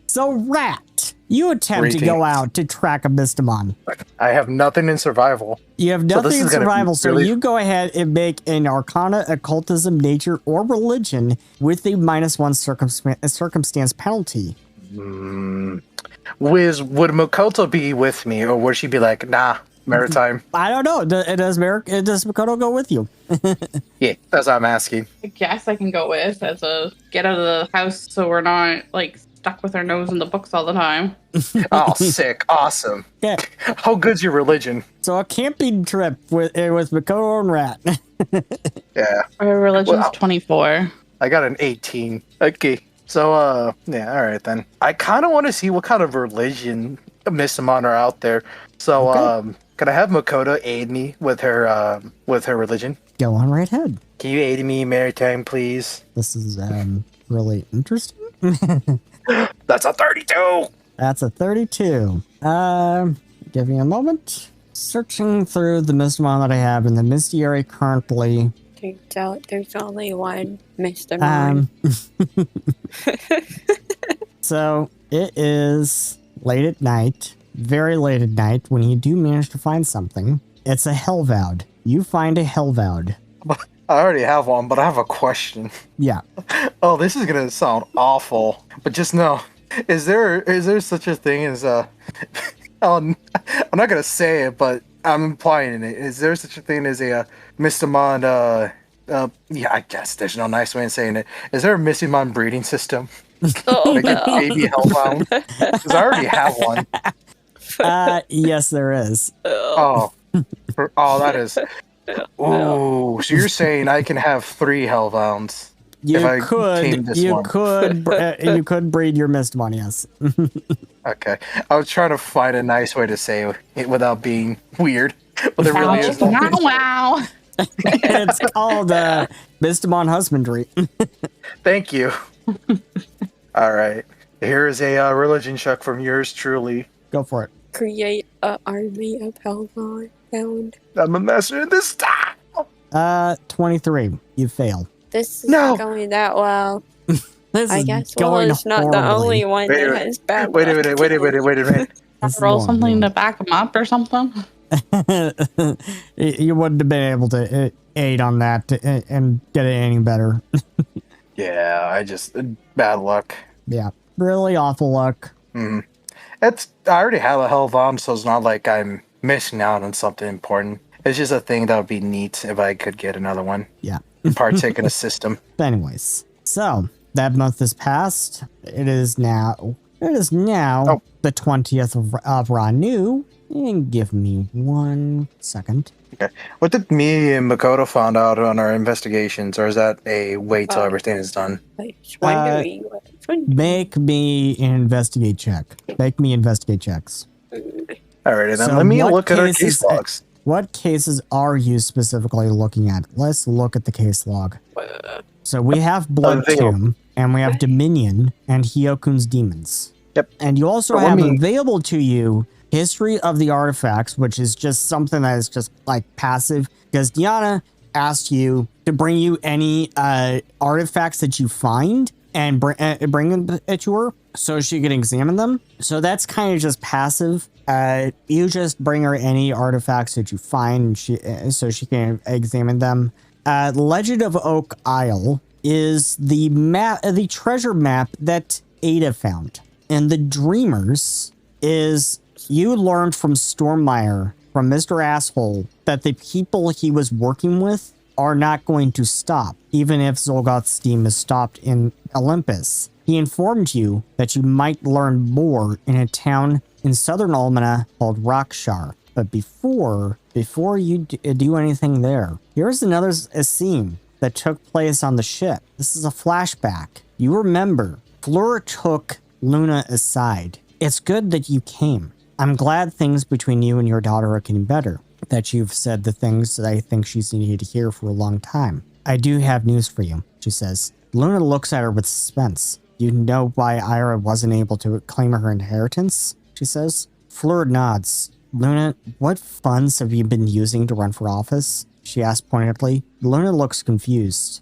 Speaker 1: So, Rat, you attempt to go out to track a Mystimon.
Speaker 2: I have nothing in survival.
Speaker 1: You have nothing in survival, so you go ahead and make an Arcana, Occultism, Nature, or Religion with a -1 circumstance penalty.
Speaker 2: would Makoto be with me, or would she be like, nah, maritime?
Speaker 1: I don't know. Does Makoto go with you?
Speaker 2: Yeah, that's what I'm asking.
Speaker 5: I guess I can go with as a get out of the house so we're not like stuck with our nose in the books all the time.
Speaker 2: Oh, sick. Awesome.
Speaker 1: Yeah.
Speaker 2: How good's your religion?
Speaker 1: So a camping trip with Makoto and Rat.
Speaker 2: Yeah.
Speaker 5: Our religion's
Speaker 2: Well,
Speaker 5: 24.
Speaker 2: I got an 18. Okay. So, yeah, all right then. I kind of want to see what kind of religion Mystimon are out there. So,
Speaker 1: Okay.
Speaker 2: can I have Makoto aid me with her religion?
Speaker 1: Go on right ahead.
Speaker 2: Can you aid me, maritime, please?
Speaker 1: This is really interesting.
Speaker 2: That's a 32!
Speaker 1: That's a 32. Give me a moment. Searching through the Mystimon that I have in the Mystiary currently.
Speaker 4: Turns out there's only one Mr. Mime.
Speaker 1: So it is late at night, very late at night, when you do manage to find something. It's a Hellvoud. You find a Hellvoud.
Speaker 2: I already have one, but I have a question.
Speaker 1: Yeah.
Speaker 2: Oh, this is gonna sound awful, but just know, is there such a thing as I'm not gonna say it, but I'm implying it. Is there such a thing as a Mystimon? Yeah, I guess there's no nice way of saying it. Is there a Mystimon breeding system?
Speaker 4: Oh,
Speaker 2: Like a
Speaker 4: no.
Speaker 2: baby hellbound? Because I already have one.
Speaker 1: Yes, there is.
Speaker 2: Oh, that is. Ooh, so you're saying I can have 3 hellbounds?
Speaker 1: You
Speaker 2: If I tame this one.
Speaker 1: you could breed your Mystimon, yes.
Speaker 2: Okay, I was trying to find a nice way to say it without being weird, but there really is no.
Speaker 5: Wow.
Speaker 1: It's called Mystimon husbandry.
Speaker 2: Thank you. All right, here is a religion check from yours truly.
Speaker 1: Go for it.
Speaker 4: Create an army of Hellbound.
Speaker 2: I'm a master in this style.
Speaker 1: 23. You fail.
Speaker 4: This is
Speaker 2: No.
Speaker 4: not going that well.
Speaker 1: This
Speaker 4: I
Speaker 1: is
Speaker 4: guess Will
Speaker 1: going
Speaker 4: is not the
Speaker 1: horribly.
Speaker 4: only one
Speaker 2: Wait a
Speaker 4: that
Speaker 2: minute.
Speaker 4: has bad
Speaker 2: Wait a
Speaker 4: luck.
Speaker 2: minute.
Speaker 1: This is
Speaker 5: Roll
Speaker 1: going
Speaker 5: something to
Speaker 1: horribly.
Speaker 5: back them up or something.
Speaker 1: You wouldn't have been able to aid on that and get it any better.
Speaker 2: Yeah, I just bad luck.
Speaker 1: Yeah, really awful luck.
Speaker 2: I already have a hellbound, so it's not like I'm missing out on something important. It's just a thing that would be neat if I could get another one.
Speaker 1: Yeah.
Speaker 2: Partake in a system.
Speaker 1: But anyways, so that month has passed. It is now
Speaker 2: Oh.
Speaker 1: the 20th of Ranu. And give me 1 second.
Speaker 2: Okay. What did me and Makoto found out on our investigations, or is that a wait till everything is done?
Speaker 4: I was wondering what
Speaker 1: Make me an investigate check. Make me investigate checks.
Speaker 2: Alrighty then,
Speaker 1: So
Speaker 2: let me
Speaker 1: what
Speaker 2: look at our
Speaker 1: cases-
Speaker 2: case logs.
Speaker 1: What cases are you specifically looking at? Let's look at the case log. So we have Blood
Speaker 2: Avail.
Speaker 1: Tomb, and we have Dominion, and Hyokun's Demons.
Speaker 2: Yep.
Speaker 1: And you also
Speaker 2: But let
Speaker 1: have
Speaker 2: me-
Speaker 1: available to you History of the Artifacts, which is just something that is just like passive, because Diana asked you to bring you any artifacts that you find and bring them to her so she can examine them. So that's kind of just passive. You just bring her any artifacts that you find, so she can examine them. Legend of Oak Isle is the map, the treasure map that Ada found, and the Dreamers is you learned from Stormmeyer, from Mr. Asshole, that the people he was working with are not going to stop, even if Xulgoth's team is stopped in Olympus. He informed you that you might learn more in a town in southern Almahna called Rockshar. But before you do anything there, here's a scene that took place on the ship. This is a flashback. You remember, Fleur took Luna aside. It's good that you came. I'm glad things between you and your daughter are getting better, that you've said the things that I think she's needed to hear for a long time. I do have news for you, she says. Luna looks at her with suspense. You know why Ira wasn't able to claim her inheritance? She says. Fleur nods. Luna, what funds have you been using to run for office? She asked pointedly. Luna looks confused.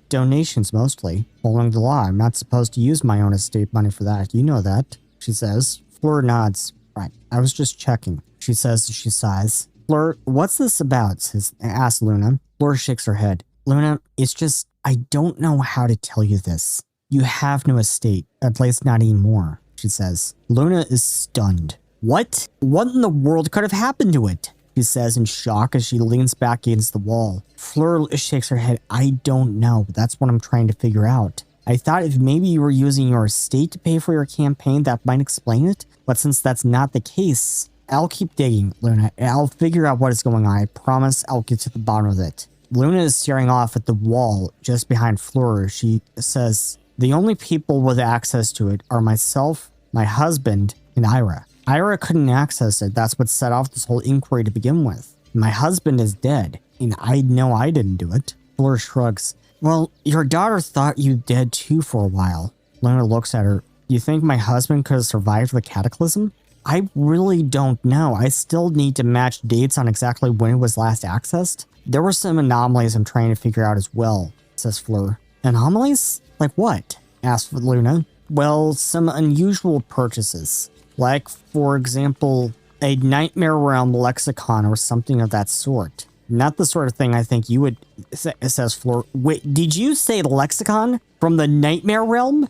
Speaker 1: Donations mostly. Following the law, I'm not supposed to use my own estate money for that. You know that, she says. Fleur nods. Right, I was just checking, she says as she sighs. Fleur, what's this about? Asks Luna. Fleur shakes her head. Luna, it's just, I don't know how to tell you this. You have no estate, at least not anymore. she says. Luna is stunned. What? What in the world could have happened to it? She says in shock as she leans back against the wall. Fleur shakes her head. I don't know. That's what I'm trying to figure out. I thought if maybe you were using your estate to pay for your campaign, that might explain it. But since that's not the case, I'll keep digging, Luna. I'll figure out what is going on. I promise I'll get to the bottom of it. Luna is staring off at the wall just behind Fleur. She says, the only people with access to it are myself, my husband, and Ira. Ira couldn't access it. That's what set off this whole inquiry to begin with. My husband is dead, and I know I didn't do it. Fleur shrugs. Well, your daughter thought you dead too for a while. Luna looks at her. You think my husband could have survived the cataclysm? I really don't know. I still need to match dates on exactly when it was last accessed. There were some anomalies I'm trying to figure out as well, says Fleur. Anomalies? Like what? Asks Luna. Well, some unusual purchases. Like, for example, a Nightmare Realm lexicon or something of that sort. Not the sort of thing I think you would, says Fleur. Wait, did you say lexicon from the Nightmare Realm?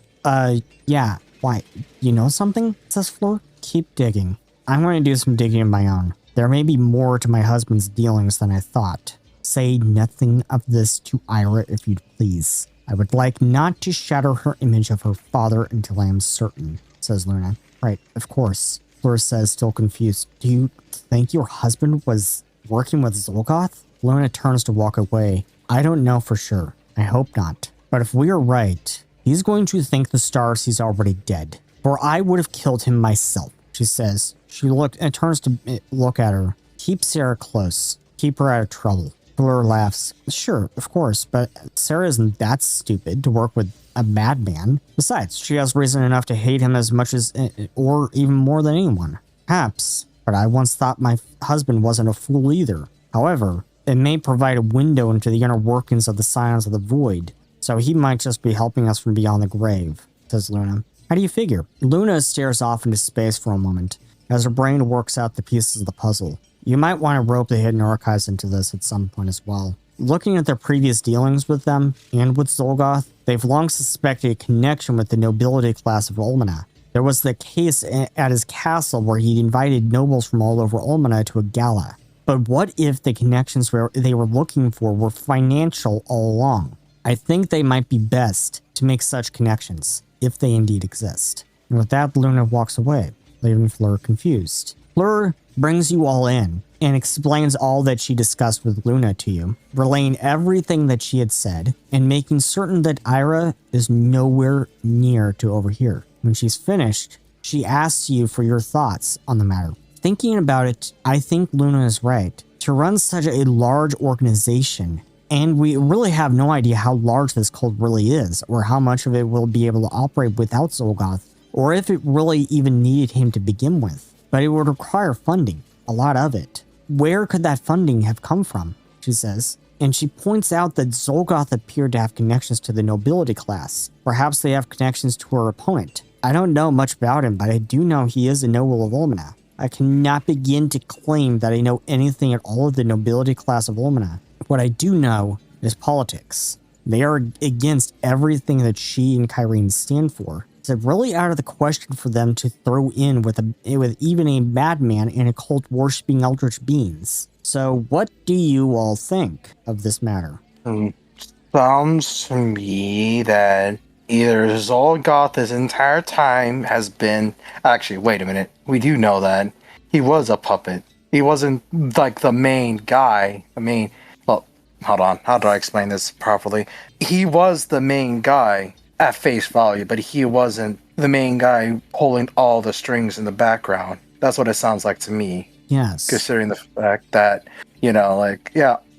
Speaker 1: Yeah. Why? You know something? Says Fleur. Keep digging. I'm going to do some digging of my own. There may be more to my husband's dealings than I thought. Say nothing of this to Ira if you'd please. I would like not to shatter her image of her father until I am certain, says Luna. Right, of course. Fleur says, still confused. Do you think your husband was working with Xulgoth? Luna turns to walk away. I don't know for sure. I hope not. But if we are right, he's going to thank the stars he's already dead. For I would have killed him myself, she says. She looked and turns to look at her. Keep Sarah close. Keep her out of trouble. Fleur laughs. Sure, of course, but Sarah isn't that stupid to work with a madman. Besides, she has reason enough to hate him as much as, or even more than anyone. Perhaps, but I once thought my husband wasn't a fool either. However, it may provide a window into the inner workings of the Scions of the Void, so he might just be helping us from beyond the grave, says Luna. How do you figure? Luna stares off into space for a moment, as her brain works out the pieces of the puzzle. You might want to rope the hidden archives into this at some point as well. Looking at their previous dealings with them, and with Xulgoth, they've long suspected a connection with the nobility class of Almahna. There was the case at his castle where he invited nobles from all over Almahna to a gala. But what if the connections they were looking for were financial all along? I think they might be best to make such connections, if they indeed exist. And with that, Luna walks away, leaving Fleur confused. Fleur brings you all in and explains all that she discussed with Luna to you, relaying everything that she had said and making certain that Ira is nowhere near to overhear. When she's finished, she asks you for your thoughts on the matter. Thinking about it, I think Luna is right. To run such a large organization, and we really have no idea how large this cult really is, or how much of it will be able to operate without Xulgoth, or if it really even needed him to begin with. But it would require funding, a lot of it. Where could that funding have come from? She says. And she points out that Xulgoth appeared to have connections to the nobility class. Perhaps they have connections to her opponent. I don't know much about him, but I do know he is a noble of Almahna. I cannot begin to claim that I know anything at all of the nobility class of Almahna. What I do know is politics. They are against everything that she and Calrune stand for. Is it really out of the question for them to throw in with even a madman and a cult worshipping eldritch beings? So what do you all think of this matter?
Speaker 2: Sounds to me that either Xulgoth this entire time has been... Actually, wait a minute. We do know that. He was a puppet. He wasn't like the main guy. Well, hold on. How do I explain this properly? He was the main guy at face value, but he wasn't the main guy pulling all the strings in the background. That's what it sounds like to me.
Speaker 1: Yes.
Speaker 2: Considering the fact that,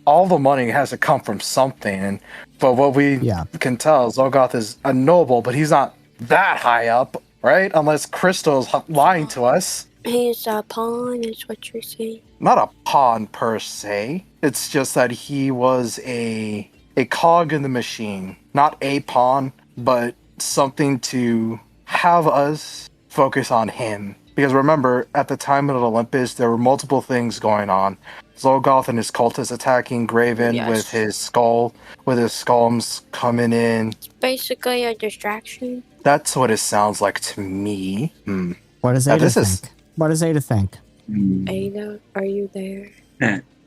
Speaker 2: all the money has to come from something. But what we can tell, Xulgoth is a noble, but he's not that high up, right? Unless Crystal's lying to us.
Speaker 4: He's a pawn, is what you're saying.
Speaker 2: Not a pawn per se. It's just that he was a cog in the machine. Not a pawn, but something to have us focus on him. Because remember, at the time of Olympus, there were multiple things going on. Xulgoth and his cultists attacking Graven with his skull, with his skulls coming in.
Speaker 4: It's basically a distraction.
Speaker 2: That's what it sounds like to me.
Speaker 1: What does Ada think? What does Ada think?
Speaker 6: Ada, are you there?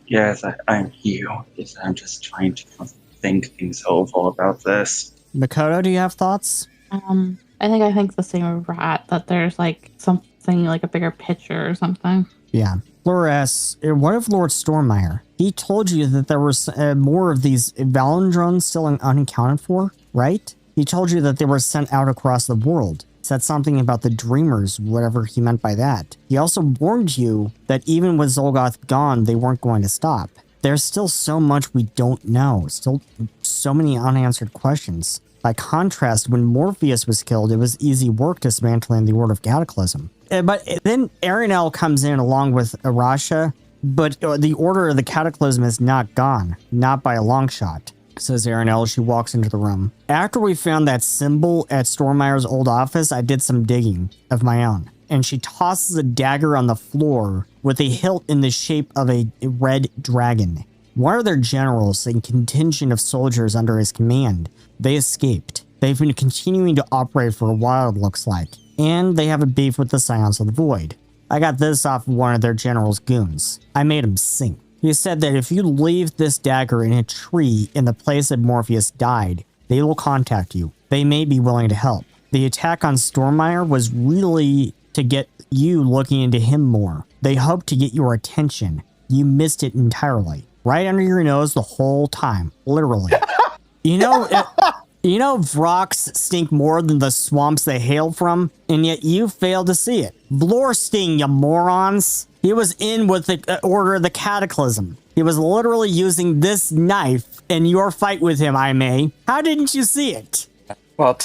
Speaker 3: Yes, I'm here. Yes, I'm just trying to think things over about this.
Speaker 1: Makoto, do you have thoughts?
Speaker 5: I think the same with Rat, that there's like something like a bigger picture or something.
Speaker 1: Yeah. Flores, what of Lord Stormire? He told you that there was more of these Valen drones still unaccounted for, right? He told you that they were sent out across the world. Said something about the Dreamers, whatever he meant by that. He also warned you that even with Xulgoth gone, they weren't going to stop. There's still so much we don't know. Still so many unanswered questions. By contrast, when Morpheus was killed, it was easy work dismantling the Order of Cataclysm. But then Aranel comes in along with Arasha, but the Order of the Cataclysm is not gone. Not by a long shot, says Aranel as she walks into the room. After we found that symbol at Stormire's old office, I did some digging of my own. And she tosses a dagger on the floor with a hilt in the shape of a red dragon. One of their generals and contingent of soldiers under his command, they escaped. They've been continuing to operate for a while, it looks like. And they have a beef with the Scions of the Void. I got this off of one of their general's goons. I made him sing. He said that if you leave this dagger in a tree in the place that Morpheus died, they will contact you. They may be willing to help. The attack on Stormire was really to get you looking into him more. They hoped to get your attention. You missed it entirely. Right under your nose the whole time. Literally. You know Vrox stink more than the swamps they hail from, and yet you failed to see it. Vlor sting, you morons. He was in with the Order of the Cataclysm. He was literally using this knife in your fight with him, I may. How didn't you see it?
Speaker 2: Well,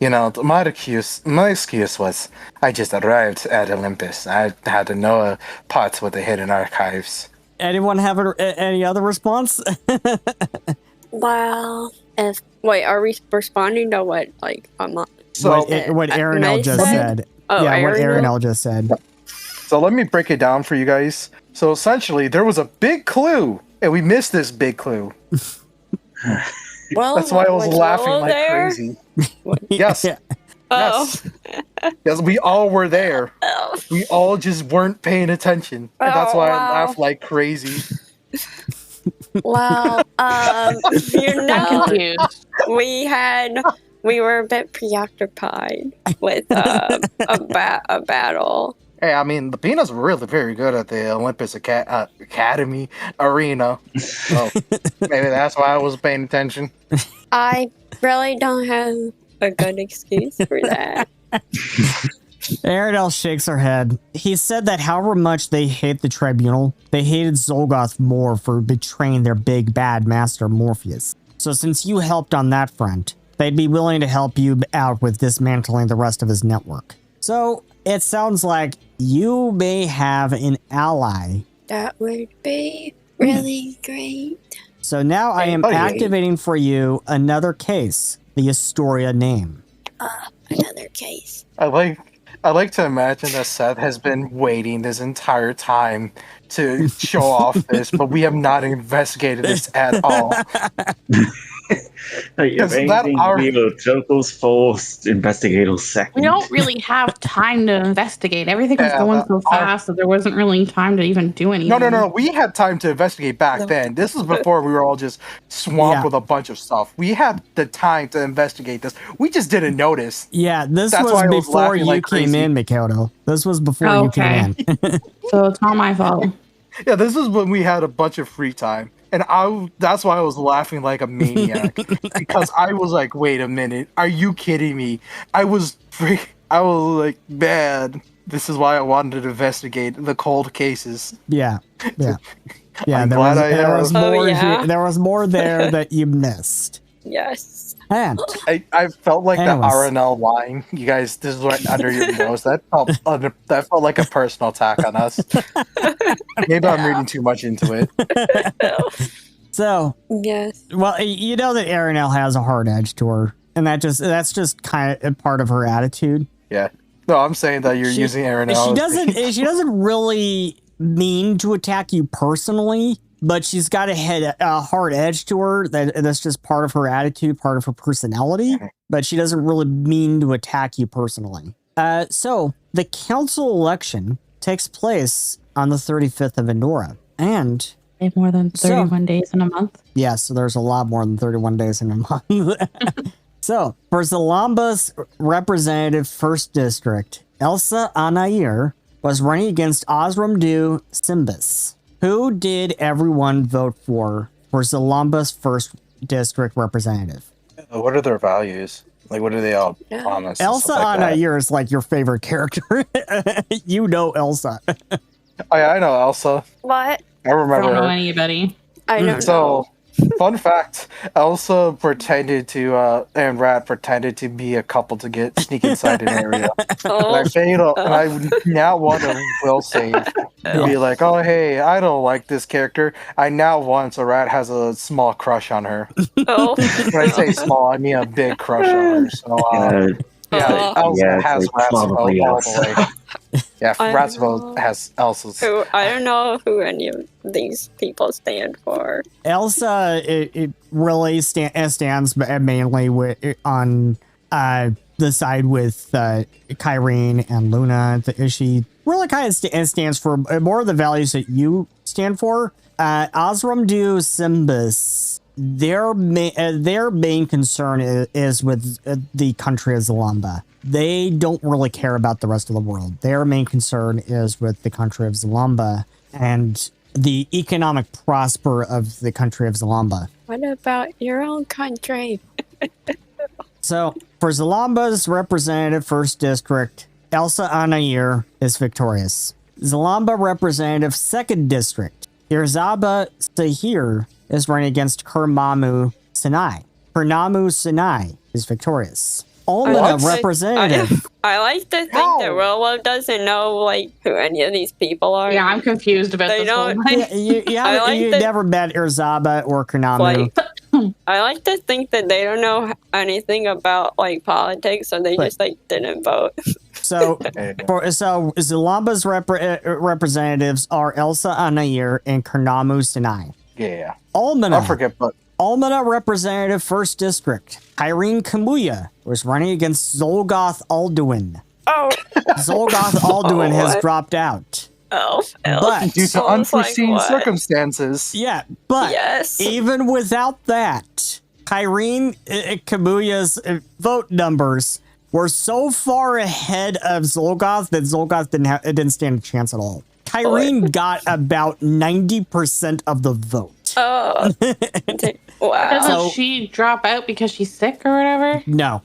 Speaker 2: my excuse was I just arrived at Olympus. I had no parts with the hidden archives.
Speaker 1: Anyone have any other response?
Speaker 6: Well, wait, are we responding to what, like, I'm not...
Speaker 2: So,
Speaker 1: what Aranel just said.
Speaker 6: Oh,
Speaker 1: yeah, what
Speaker 6: Aranel?
Speaker 1: Aranel just said.
Speaker 2: So let me break it down for you guys. So essentially, there was a big clue, and we missed this big clue.
Speaker 6: Well,
Speaker 2: That's why I was laughing like
Speaker 6: there?
Speaker 2: crazy. Yes.
Speaker 1: Yeah.
Speaker 6: Oh.
Speaker 2: Yes. Yes, we all were there.
Speaker 6: Oh.
Speaker 2: We all just weren't paying attention. And that's why I laughed like crazy.
Speaker 6: Well,
Speaker 5: I'm confused.
Speaker 6: we were a bit preoccupied with a battle.
Speaker 2: Hey, I mean, the Peanuts were really very good at the Olympus Academy arena. So maybe that's why I was paying attention.
Speaker 6: I really don't have a good excuse for that.
Speaker 1: Aranel shakes her head. He said that however much they hate the Tribunal, they hated Xulgoth more for betraying their big bad master Morpheus. So since you helped on that front, they'd be willing to help you out with dismantling the rest of his network. So it sounds like you may have an ally.
Speaker 6: That would be really great.
Speaker 1: So now I am activating for you another case, the Astoria name.
Speaker 6: Another case.
Speaker 2: I like to imagine that Seth has been waiting this entire time to show off this, but we have not investigated this at all.
Speaker 3: Joko's forced investigator second.
Speaker 5: We don't really have time to investigate. Everything was going so fast that there wasn't really time to even do anything.
Speaker 2: No. We had time to investigate back then. This was before we were all just swamped with a bunch of stuff. We had the time to investigate this. We just didn't notice.
Speaker 1: Yeah, that's
Speaker 2: was
Speaker 1: before you
Speaker 2: like
Speaker 1: came
Speaker 2: crazy.
Speaker 1: in, Makoto. This was before you came in.
Speaker 5: So it's not my fault.
Speaker 2: Yeah, this is when we had a bunch of free time. And that's why I was laughing like a maniac. Because I was like, wait a minute, are you kidding me? I was like, man, this is why I wanted to investigate the cold cases.
Speaker 1: Yeah. There was more there that you missed.
Speaker 6: Yes.
Speaker 1: And
Speaker 2: I felt like
Speaker 1: Anyways.
Speaker 2: the RNL line. You guys, this is right under your nose. That felt like a personal attack on us. Maybe I'm reading too much into it.
Speaker 1: So,
Speaker 6: Yes.
Speaker 1: well, you know that Aranel has a hard edge to her, and that's just kind of a part of her attitude.
Speaker 2: Yeah. No, I'm saying that you're using RNL.
Speaker 1: She doesn't really mean to attack you personally, but she's got a hard edge to her that's just part of her attitude, part of her personality. but she doesn't really mean to attack you personally. So the council election takes place on the 35th of Endora. And
Speaker 5: They have more than 31 days in a month.
Speaker 1: yeah, so there's a lot more than 31 days in a month. So for Zalamba's representative 1st district, Elsa Anair was running against Osramdu Simbis. Who did everyone vote for Zalamba's 1st district representative?
Speaker 2: What are their values? Like, what are they all promise?
Speaker 1: Elsa Anair is like your favorite character. You know Elsa.
Speaker 2: I know Elsa.
Speaker 4: What?
Speaker 2: I remember
Speaker 5: Don't know
Speaker 2: her.
Speaker 5: anybody.
Speaker 4: I don't know.
Speaker 2: So, fun fact: Elsa pretended to, and Rat pretended to be a couple to sneak inside an area.
Speaker 4: Oh,
Speaker 2: And I failed, and I now want to will save and be like, oh hey, I don't like this character. I now want so Rat has a small crush on her.
Speaker 4: oh.
Speaker 2: When I say small, I mean a big crush on her. So yeah, Elsa
Speaker 3: yeah,
Speaker 2: has
Speaker 3: it's
Speaker 2: Rat's vote all
Speaker 3: probably
Speaker 2: the
Speaker 3: Elsa.
Speaker 2: way. Yeah,
Speaker 4: I
Speaker 2: Rat's
Speaker 4: know.
Speaker 2: vote has Elsa's.
Speaker 4: I don't know who any of these people stand for.
Speaker 1: Elsa, it really stands mainly on the side with Kyrene and Luna. She really kind of stands for more of the values that you stand for. Osramdu Simbis, their main concern is with the country of Zalamba. They don't really care about the rest of the world. Their main concern is with the country of Zalamba and the economic prosper of the country of Zalamba.
Speaker 4: What about your own country?
Speaker 1: So, for Zalamba's representative 1st district, Elsa Anair is victorious. Zalamba representative 2nd district, Irzaba Sahir is running against Kurmamu Sinai. Kurnamu Sinai is victorious. Almahna representative.
Speaker 4: I like to think that Willow doesn't know like who any of these people are.
Speaker 5: Yeah, I'm confused about
Speaker 4: They
Speaker 5: this whole
Speaker 4: don't-
Speaker 5: thing.
Speaker 1: You never met Irzaba or Kurnamu.
Speaker 4: Like, I like to think that they don't know anything about like politics, so they
Speaker 1: But-
Speaker 4: just like didn't vote.
Speaker 1: So Zalamba's representatives are Elsa Anair and Kurnamu Sinai.
Speaker 2: Yeah,
Speaker 1: Almahna.
Speaker 2: I forget, but
Speaker 1: Almahna representative 1st district, Irene Kamuya, was running against Xulgoth Alduin.
Speaker 4: Oh,
Speaker 1: Xulgoth Alduin has
Speaker 4: What?
Speaker 1: dropped out.
Speaker 4: elf.
Speaker 1: But-
Speaker 2: due to
Speaker 4: So it's like,
Speaker 2: unforeseen
Speaker 4: what?
Speaker 2: circumstances.
Speaker 1: Yeah, but
Speaker 4: Yes.
Speaker 1: even without that, Irene Kamuya's vote numbers were so far ahead of Xulgoth that Xulgoth didn't stand a chance at all. Kyrene got about 90% of the vote.
Speaker 4: Oh, wow.
Speaker 5: Doesn't
Speaker 1: So-
Speaker 5: she drop out because she's sick or whatever?
Speaker 1: No.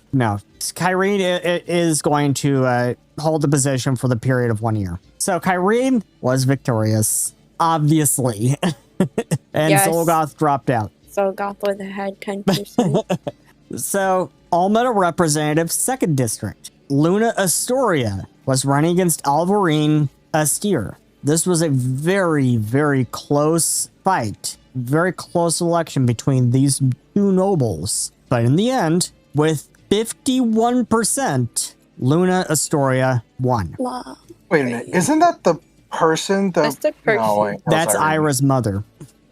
Speaker 1: Kyrene is going to hold the position for the period of 1 year. So Kyrene was victorious, obviously. And
Speaker 4: Yes.
Speaker 1: Xulgoth dropped out.
Speaker 4: So Goth would have had 10%.
Speaker 1: So Almahna representative 2nd district, Luna Astoria, was running against Alvarine Astir. This was a very, very close fight. Very close election between these two nobles. But in the end, with 51%, Luna Astoria won.
Speaker 4: Wow.
Speaker 2: Wait a minute, isn't that the person that?
Speaker 4: That's the person.
Speaker 2: No, wait,
Speaker 1: That's
Speaker 2: Irene.
Speaker 1: Ira's mother.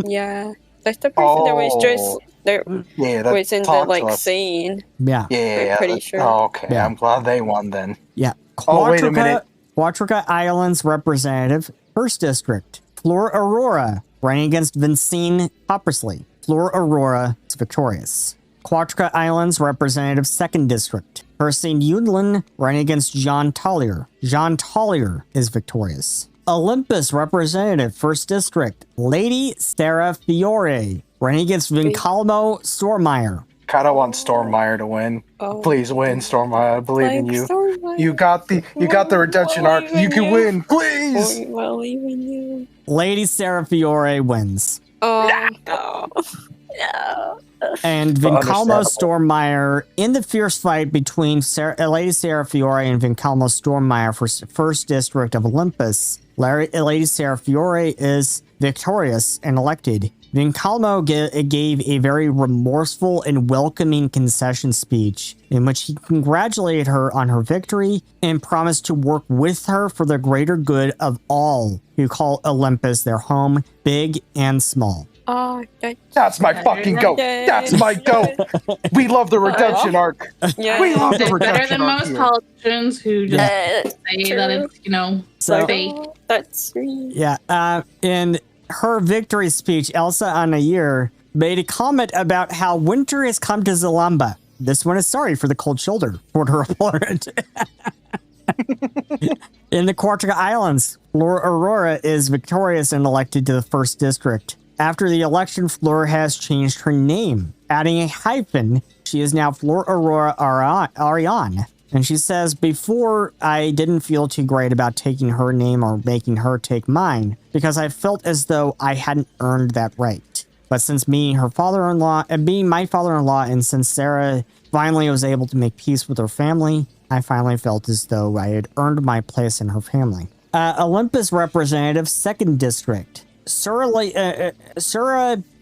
Speaker 4: Yeah. That's the person that was just there
Speaker 2: Yeah, that
Speaker 4: was in the
Speaker 2: talked to
Speaker 4: like
Speaker 2: us.
Speaker 4: scene.
Speaker 1: Yeah.
Speaker 2: Yeah,
Speaker 4: pretty
Speaker 2: that-
Speaker 4: sure.
Speaker 2: Oh, okay,
Speaker 1: Yeah.
Speaker 2: I'm glad they won then.
Speaker 1: Yeah.
Speaker 2: Oh, wait a minute.
Speaker 1: Quatrica Islands representative, 1st district, Flora Aurora, running against Vincine Hoppersley. Flora Aurora is victorious. Quatrica Islands representative, 2nd district, Percy Yudlin, running against Jean Tallier. Jean Tallier is victorious. Olympus representative, 1st district, Lady Sarah Fiore, running against Vincalmo Stormire.
Speaker 2: Kind of want Stormire to win.
Speaker 4: Oh.
Speaker 2: Please win, Stormire. I believe in
Speaker 4: Like,
Speaker 2: you.
Speaker 4: Stormire.
Speaker 2: You got the redemption arc. You can win, please.
Speaker 4: We believe in you.
Speaker 1: Lady Sarah Fiore wins.
Speaker 4: Oh, no. No.
Speaker 1: And
Speaker 2: But
Speaker 1: Vincalmo
Speaker 2: understandable.
Speaker 1: Stormire in the fierce fight between Lady Sarah Fiore and Vincalmo Stormire for 1st district of Olympus. Lady Sarah Fiore is victorious and elected. Vincalmo gave a very remorseful and welcoming concession speech in which he congratulated her on her victory and promised to work with her for the greater good of all who call Olympus their home, big and small.
Speaker 6: Oh,
Speaker 2: That's my fucking goat. That's my goat. We love the redemption arc.
Speaker 6: yeah.
Speaker 2: We love the
Speaker 5: It's better
Speaker 2: redemption
Speaker 5: than
Speaker 2: arc
Speaker 5: most
Speaker 2: here.
Speaker 5: politicians who just say
Speaker 6: true.
Speaker 5: that it's,
Speaker 1: So,
Speaker 5: fake.
Speaker 6: Oh, that's sweet.
Speaker 1: yeah, in her victory speech, Elsa Anayir made a comment about how winter has come to Zalamba. This one is sorry for the cold shoulder toward her opponent. In the Corsica Islands, Fleur Aurora is victorious and elected to the 1st District. After the election, Fleur has changed her name. Adding a hyphen, she is now Fleur Aurora Ariane. And she says, before, I didn't feel too great about taking her name or making her take mine, because I felt as though I hadn't earned that right. But since being my father-in-law, and since Sarah finally was able to make peace with her family, I finally felt as though I had earned my place in her family. Olympus representative, 2nd District. Sarah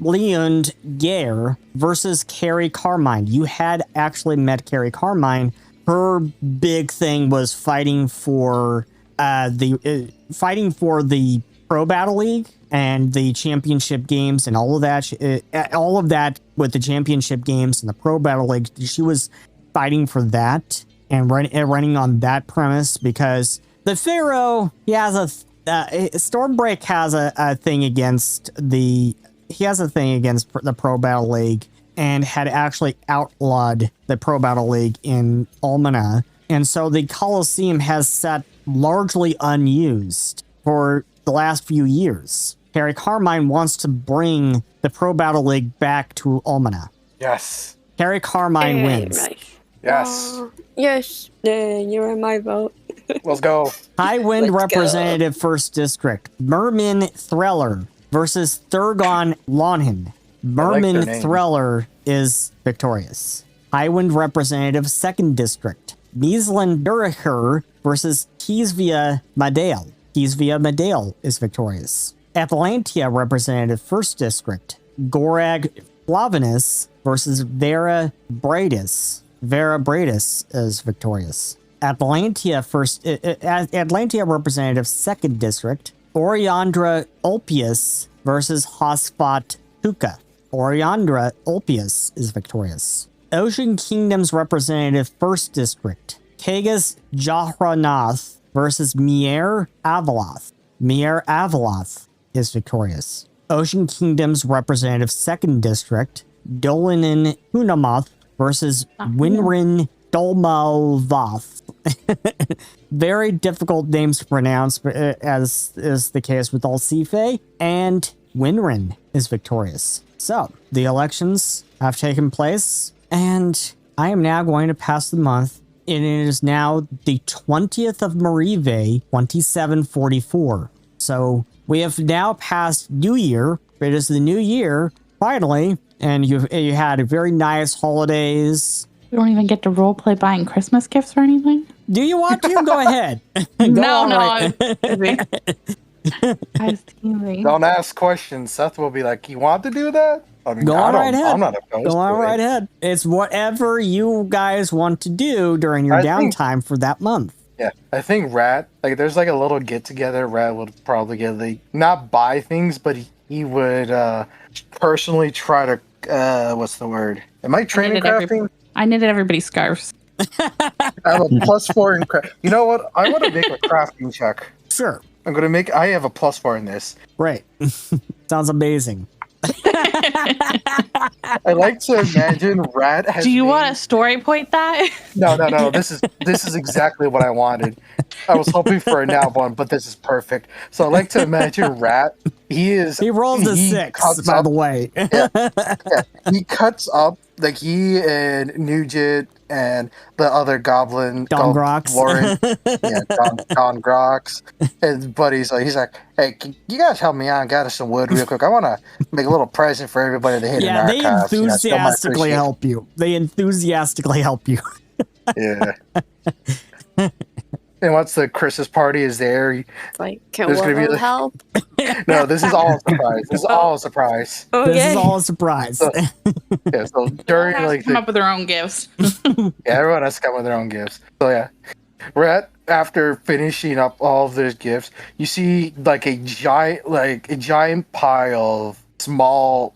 Speaker 1: Leond Gare versus Carrie Carmine. You had actually met Carrie Carmine. Her big thing was fighting for the Pro Battle League and the championship games and all of that. All of that with the championship games and the Pro Battle League. She was fighting for that and running on that premise because the Pharaoh, he has Stormbreak has a thing against the Pro Battle League and had actually outlawed the Pro Battle League in Almahna. And so the Colosseum has sat largely unused for the last few years. Harry Carmine wants to bring the Pro Battle League back to Almahna.
Speaker 2: Yes.
Speaker 1: Harry Carmine wins.
Speaker 6: Right.
Speaker 2: Yes.
Speaker 6: Yes. You're in my vote.
Speaker 2: Let's go.
Speaker 1: Highwind
Speaker 6: Let's
Speaker 1: Representative 1st District. Mermin Threller versus Thurgon Lonhin. Mermin Threller is victorious. Highwind Representative 2nd District. Miesland Duricher versus Kisvia Madale. Kisvia Madale is victorious. Atlantia Representative 1st District. Gorag Flavinus versus Vera Bradis. Vera Bradis is victorious. Atlantia Representative 2nd District. Oriandra Ulpius versus Hosfat Huka. Oriandra Ulpius is victorious. Ocean Kingdom's Representative 1st District. Kagas Jahranath versus Mier Avaloth. Mier Avaloth is victorious. Ocean Kingdom's Representative 2nd District. Dolinan Hunamoth versus Winrin Dolmalvoth. Very difficult names to pronounce, as is the case with Alcife. And Winrin is victorious. So, the elections have taken place, and I am now going to pass the month. And it is now the 20th of Marive, 2744. So, we have now passed New Year. It is the new year, finally, and you had a very nice holidays.
Speaker 5: We don't even get to roleplay buying Christmas gifts or anything.
Speaker 1: Do you want to? Go ahead.
Speaker 5: No,
Speaker 1: right.
Speaker 5: I was teasing.
Speaker 2: Don't ask questions. Seth will be like, "You want to do that?" I mean,
Speaker 1: Go on right ahead.
Speaker 2: I'm not opposed
Speaker 1: Go on
Speaker 2: to
Speaker 1: right
Speaker 2: it.
Speaker 1: ahead. It's whatever you guys want to do during your downtime for that month.
Speaker 2: Yeah, I think Rat, there's a little get together. Rat would probably get not buy things, but he would personally try to what's the word? Am I training crafting?
Speaker 5: I knitted everybody's scarves.
Speaker 2: I have a +4 in craft. You know what? I want to make a crafting check.
Speaker 1: Sure.
Speaker 2: I have a +4 in this.
Speaker 1: Right. Sounds amazing.
Speaker 2: I like to imagine Rat has.
Speaker 5: Do you want to story point that?
Speaker 2: No. This is exactly what I wanted. I was hoping for a now one, but this is perfect. So I like to imagine Rat. He
Speaker 1: rolls a 6, by the way.
Speaker 2: Yeah. He cuts up he and Nugent and the other goblin,
Speaker 1: Don Grox.
Speaker 2: Lauren, Don Grox, his buddies. He's like, "Hey, can you guys help me out and gather some wood real quick? I want to make a little present for everybody that hit an archive."
Speaker 1: Yeah, they enthusiastically help you.
Speaker 2: Yeah. And once the Christmas party is there,
Speaker 6: Can
Speaker 2: there's gonna be
Speaker 6: help?
Speaker 2: No, this is all a surprise. This is all a surprise.
Speaker 6: Okay.
Speaker 1: This is all a surprise.
Speaker 2: So during
Speaker 5: come up with their own gifts.
Speaker 2: Yeah, everyone has to come with their own gifts. So yeah, Rat, after finishing up all of those gifts, you see a giant pile small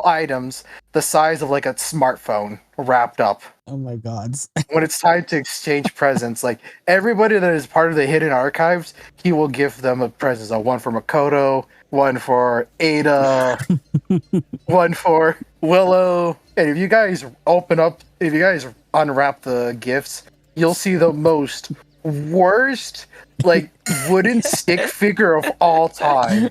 Speaker 2: items the size of like a smartphone wrapped up.
Speaker 1: Oh my god.
Speaker 2: When it's time to exchange presents, like everybody that is part of the hidden archives, he will give them a present. So one for Makoto, one for Ada, one for Willow. And if you guys unwrap the gifts, you'll see the most worst like wooden stick figure of all time.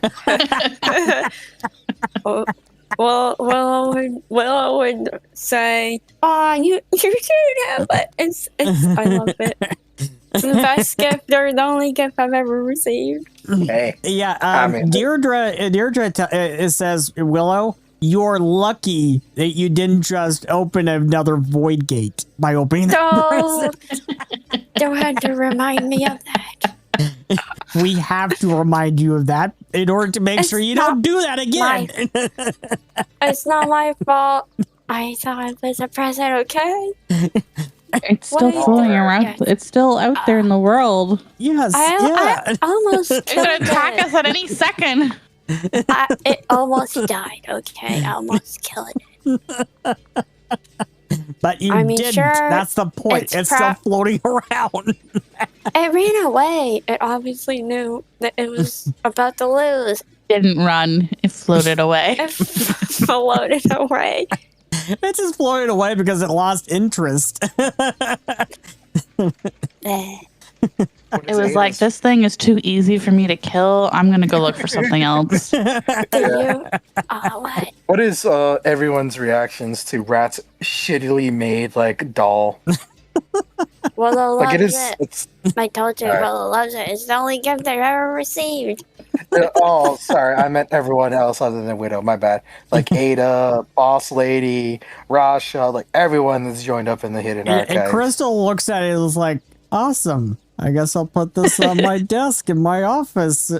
Speaker 6: Willow would say, "Oh, you do that, but it's I love it. It's the best gift or the only gift I've ever received."
Speaker 2: Hey,
Speaker 1: Yeah, Deirdre, it says, Willow, you're lucky that you didn't just open another void gate by opening that present.
Speaker 6: Don't have to remind me of that.
Speaker 1: We have to remind you of that in order to make sure you don't do that again.
Speaker 6: It's not my fault. I thought it was a present, okay?
Speaker 5: It's still floating around. It's still out there in the world.
Speaker 1: Yes.
Speaker 6: I almost
Speaker 5: It's
Speaker 6: killed
Speaker 5: gonna attack
Speaker 6: it.
Speaker 5: us at any second.
Speaker 6: It almost died, okay? I almost killed it.
Speaker 1: But you didn't.
Speaker 6: Sure,
Speaker 1: that's the point. It's still floating around.
Speaker 6: It ran away. It obviously knew that it was about to lose.
Speaker 5: Didn't run. It floated away.
Speaker 6: It floated away.
Speaker 1: It's just floating away because it lost interest.
Speaker 5: It was like, this thing is too easy for me to kill. I'm gonna go look for something else.
Speaker 2: What is everyone's reactions to Rat's shittily made like doll?
Speaker 6: Willow loves
Speaker 2: Like it is.
Speaker 6: it.
Speaker 2: It's
Speaker 6: I told you, Willow loves it. It's the only gift I've ever received.
Speaker 2: oh, sorry, I meant everyone else other than Widow. My bad. Like Ada, Boss Lady, Rasha, like everyone that's joined up in the hidden archive.
Speaker 1: And Crystal looks at it and is like, awesome. I guess I'll put this on my desk in my office.
Speaker 2: You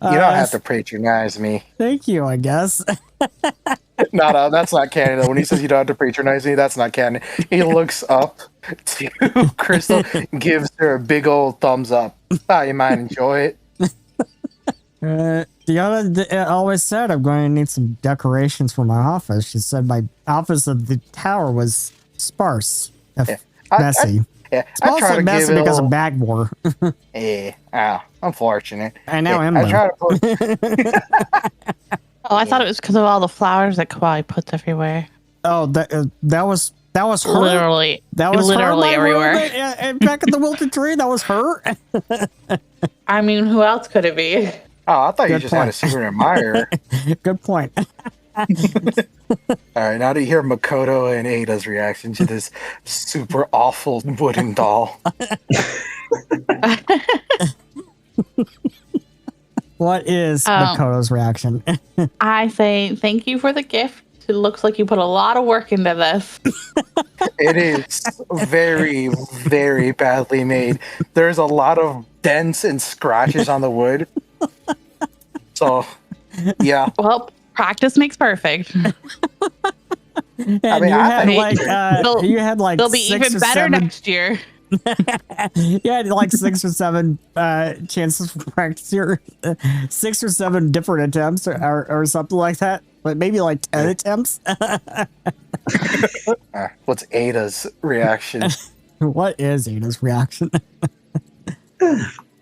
Speaker 2: don't have to patronize me.
Speaker 1: Thank you, I guess.
Speaker 2: No, that's not canon. Though. When he says you don't have to patronize me, that's not canon. He looks up to Crystal, gives her a big old thumbs up. Thought you might enjoy it.
Speaker 1: Deanna always said I'm going to need some decorations for my office. She said my office at the tower was sparse, messy. It's
Speaker 2: I try
Speaker 1: also
Speaker 2: to
Speaker 1: messy
Speaker 2: give
Speaker 1: because
Speaker 2: it
Speaker 1: of Bagmore.
Speaker 2: Unfortunate.
Speaker 1: And now
Speaker 2: I try to put.
Speaker 5: Oh, I thought it was because of all the flowers that Kawhi puts everywhere.
Speaker 1: Oh, that was her.
Speaker 5: Literally,
Speaker 1: that was
Speaker 5: literally
Speaker 1: her,
Speaker 5: everywhere.
Speaker 1: Back at the wilted tree, that was her.
Speaker 5: I mean, who else could it be?
Speaker 2: Oh, I thought you
Speaker 1: Good
Speaker 2: just had a secret admirer.
Speaker 1: Good point.
Speaker 2: All right, now to hear Makoto and Ada's reaction to this super awful wooden doll.
Speaker 1: What is Makoto's reaction?
Speaker 5: I say thank you for the gift. It looks like you put a lot of work into this.
Speaker 2: It is very, very badly made. There's a lot of dents and scratches on the wood. So, yeah.
Speaker 5: Well, practice makes perfect.
Speaker 1: And
Speaker 2: I mean,
Speaker 1: you had like
Speaker 5: they'll be
Speaker 1: 6
Speaker 5: even
Speaker 1: or
Speaker 5: better
Speaker 1: 7
Speaker 5: next year.
Speaker 1: You had like 6 or 7 chances for practice here. 6 or 7 different attempts or something like that. But maybe like 10 attempts.
Speaker 2: What's Ada's reaction?
Speaker 1: What is Ada's reaction?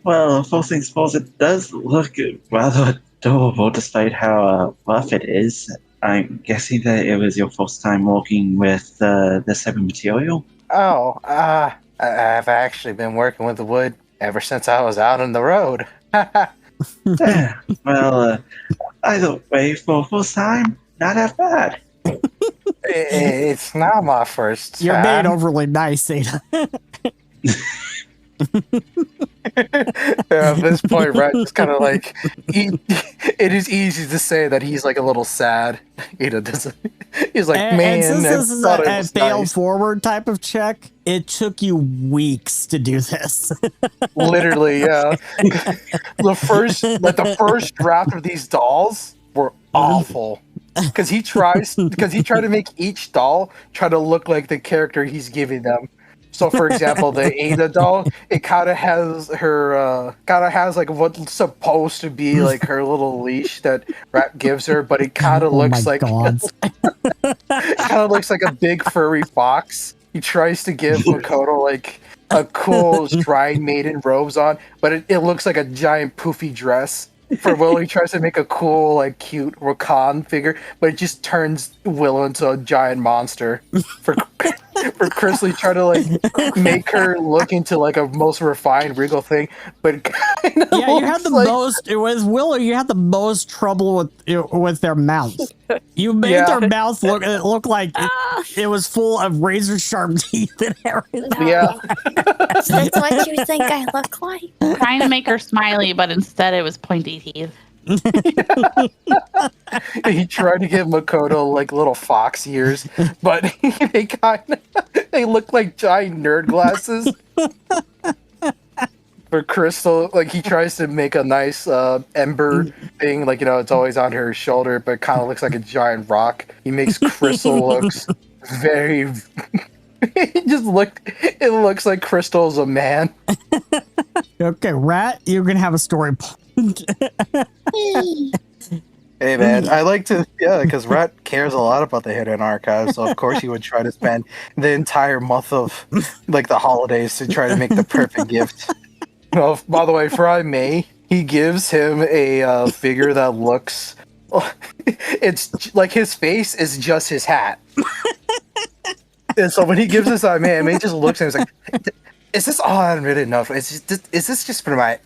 Speaker 3: Well, first things first, it does look rather adorable despite how rough it is. I'm guessing that it was your first time working with this type of material?
Speaker 2: Oh, I've actually been working with the wood ever since I was out on the road.
Speaker 3: Well, either way, for first time, not that bad.
Speaker 2: It's not my first time.
Speaker 1: You're being overly nice, Ada.
Speaker 2: At this point, Rat is kind of like, it is easy to say that he's like a little sad. Ada doesn't. He's like, man,
Speaker 1: and since this is a fail
Speaker 2: nice.
Speaker 1: forward type of check, it took you weeks to do this.
Speaker 2: Literally, yeah. the first draft of these dolls were awful. Because he tried to make each doll try to look like the character he's giving them. So, for example, the Ada doll, it kind of has her, like what's supposed to be like her little leash that Rat gives her, but it kind of looks like
Speaker 1: God.
Speaker 2: kind of looks like a big furry fox. He tries to give Makoto like a cool shrine maiden robes on, but it looks like a giant poofy dress. For Willow, he tries to make a cool, like, cute Rakan figure, but it just turns Willow into a giant monster. For Crystal, he tried to, like, make her look into, like, a most refined regal thing, but it kind of
Speaker 1: you had the most. It was Willow. You had the most trouble with their mouths. You made their mouth look like it was full of razor sharp teeth and everything.
Speaker 2: Yeah.
Speaker 4: That's what you think I look like.
Speaker 5: Trying to make her smiley, but instead it was pointy teeth.
Speaker 2: He tried to give Makoto like little fox ears, but they look like giant nerd glasses. For Crystal, like he tries to make a nice ember thing, like it's always on her shoulder, but kind of looks like a giant rock. He makes Crystal looks very. It looks like Crystal's a man.
Speaker 1: Okay, Rat, you're gonna have a story point.
Speaker 2: Hey man, I like to, because Rat cares a lot about the Hidden Archive, so of course he would try to spend the entire month of like the holidays to try to make the perfect gift. Well, by the way, for May, he gives him a figure that looks, it's like his face is just his hat. And so when he gives this May just looks at him and is like, is this all I'm really enough? Is this just for my...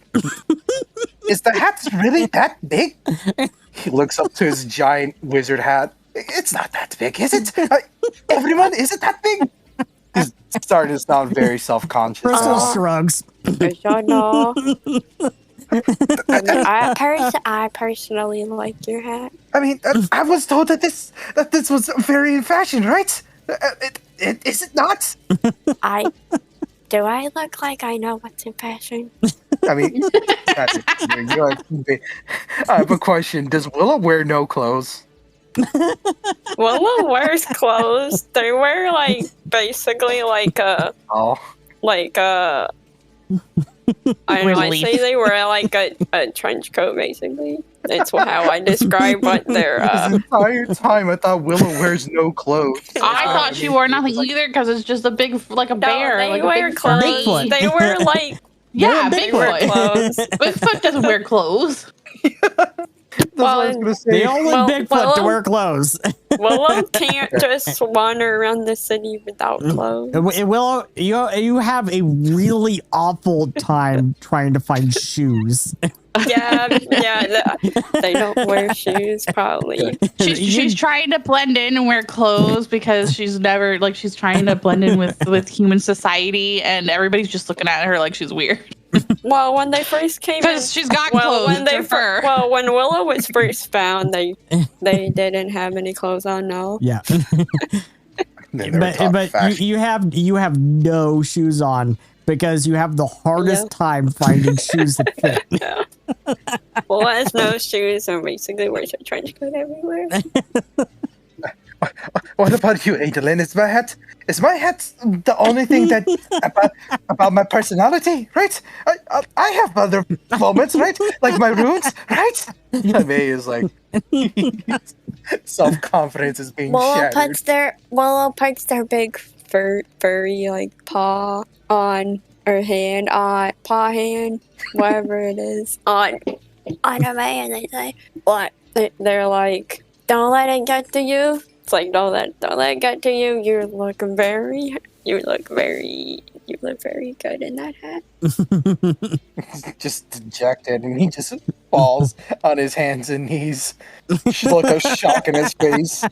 Speaker 2: Is the hat really that big? He looks up to his giant wizard hat. It's not that big, is it? Everyone, is it that big? He's starting to sound very self-conscious.
Speaker 1: Crystal shrugs.
Speaker 4: No. I personally like your hat.
Speaker 2: I mean, I was told that this was very in fashion, right? Is it not?
Speaker 4: Do I look like I know what's in fashion?
Speaker 2: I mean, I have a question. Does Willow wear no clothes?
Speaker 6: Willow wears clothes. They wear like basically like I don't know. I say they wear like a trench coat basically. That's how I describe what they're.
Speaker 2: This entire time, I thought Willow wears no clothes.
Speaker 5: I thought she wore nothing either because it's just a big, like a bear.
Speaker 6: They
Speaker 5: like
Speaker 6: wear clothes.
Speaker 1: Bigfoot.
Speaker 6: They wear like
Speaker 5: Bigfoot.
Speaker 6: wear clothes.
Speaker 5: Bigfoot doesn't wear clothes.
Speaker 6: Well,
Speaker 2: I was gonna say.
Speaker 1: They only Bigfoot to wear clothes.
Speaker 6: Willow can't just wander around the city without clothes.
Speaker 1: Willow, you have a really awful time trying to find shoes.
Speaker 6: Yeah, they don't wear shoes probably.
Speaker 5: She's trying to blend in and wear clothes because she's never she's trying to blend in with human society, and everybody's just looking at her like she's weird.
Speaker 6: Well, when they first came in,
Speaker 5: Because she's got clothes.
Speaker 6: When Willow was first found, they didn't have any clothes on. No.
Speaker 1: Yeah. but you have no shoes on because you have the hardest time finding shoes that fit.
Speaker 6: Yeah. Well, has no shoes and basically wears a trench coat everywhere.
Speaker 2: What about you, Adolin? Is my hat the only thing that about my personality? Right? I have other moments, right? Like my runes, right? May is like self-confidence is being shattered.
Speaker 4: Willow puts their big furry like paw on her hand, paw hand, whatever it is, on a man. They say, what? They're like, don't let it get to you. It's like, don't let it get to you. You look very good in that hat.
Speaker 2: Just dejected, and he just falls on his hands and knees. Look of shock in his face.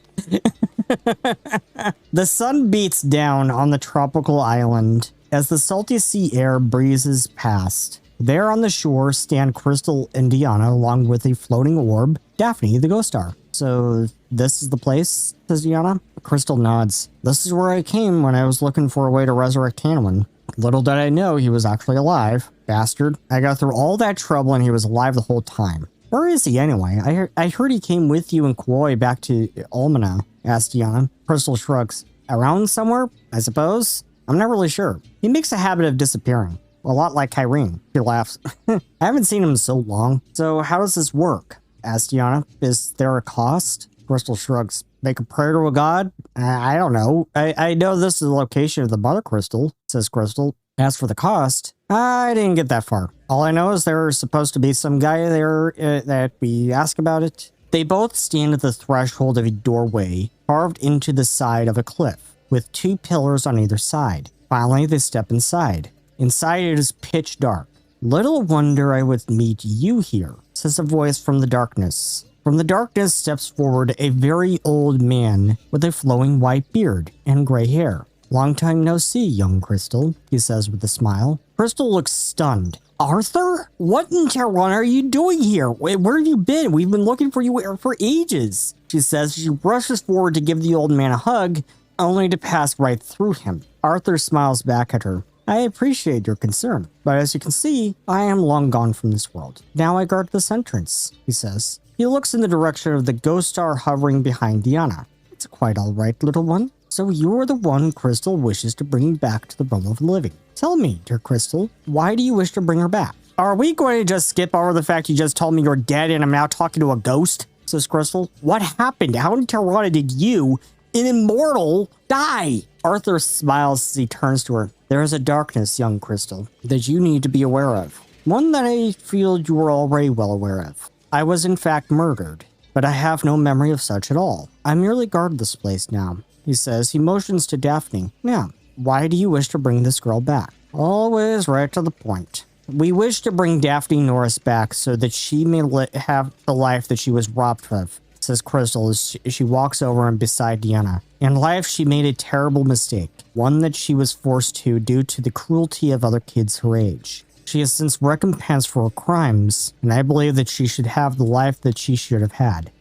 Speaker 1: The sun beats down on the tropical island as the salty sea air breezes past. There on the shore stand Crystal and Diana along with a floating orb, Daphne the ghost star. So this is the place, says Diana. Crystal nods. This is where I came when I was looking for a way to resurrect Hanwin. Little did I know he was actually alive. Bastard. I got through all that trouble and he was alive the whole time. Where is he anyway? I heard he came with you and Koi back to Almahna, asked Diana. Crystal shrugs. Around somewhere, I suppose? I'm not really sure. He makes a habit of disappearing. A lot like Calrune. He laughs. I haven't seen him in so long. So how does this work? Asked Deanna. Is there a cost? Crystal shrugs. Make a prayer to a god? I don't know. I know this is the location of the Mother Crystal, says Crystal. As for the cost, I didn't get that far. All I know is there's supposed to be some guy there that we ask about it. They both stand at the threshold of a doorway carved into the side of a cliff, with 2 pillars on either side. Finally, they step inside. Inside it is pitch dark. Little wonder I would meet you here, says a voice from the darkness. From the darkness steps forward a very old man with a flowing white beard and gray hair. Long time no see, young Crystal, he says with a smile. Crystal looks stunned. Arthur? What in Tehran are you doing here? Where have you been? We've been looking for you for ages, she says. She rushes forward to give the old man a hug, only to pass right through him. Arthur smiles back at her. I appreciate your concern, but as you can see, I am long gone from this world. Now I guard this entrance, he says. He looks in the direction of the ghost star hovering behind Deanna. It's quite all right, little one. So you are the one Crystal wishes to bring back to the realm of the living. Tell me, dear Crystal, why do you wish to bring her back? Are we going to just skip over the fact you just told me you're dead and I'm now talking to a ghost? Says Crystal. What happened? How in Tehran did you, an immortal, die? Arthur smiles as he turns to her. There is a darkness, young Crystal, that you need to be aware of. One that I feel you are already well aware of. I was in fact murdered, but I have no memory of such at all. I merely guard this place now, he says. He motions to Daphne. Now, why do you wish to bring this girl back? Always right to the point. We wish to bring Daphne Norris back so that she may have the life that she was robbed of, says Crystal as she walks over and beside Deanna. In life, she made a terrible mistake, one that she was forced to due to the cruelty of other kids her age. She has since recompensed for her crimes, and I believe that she should have the life that she should have had.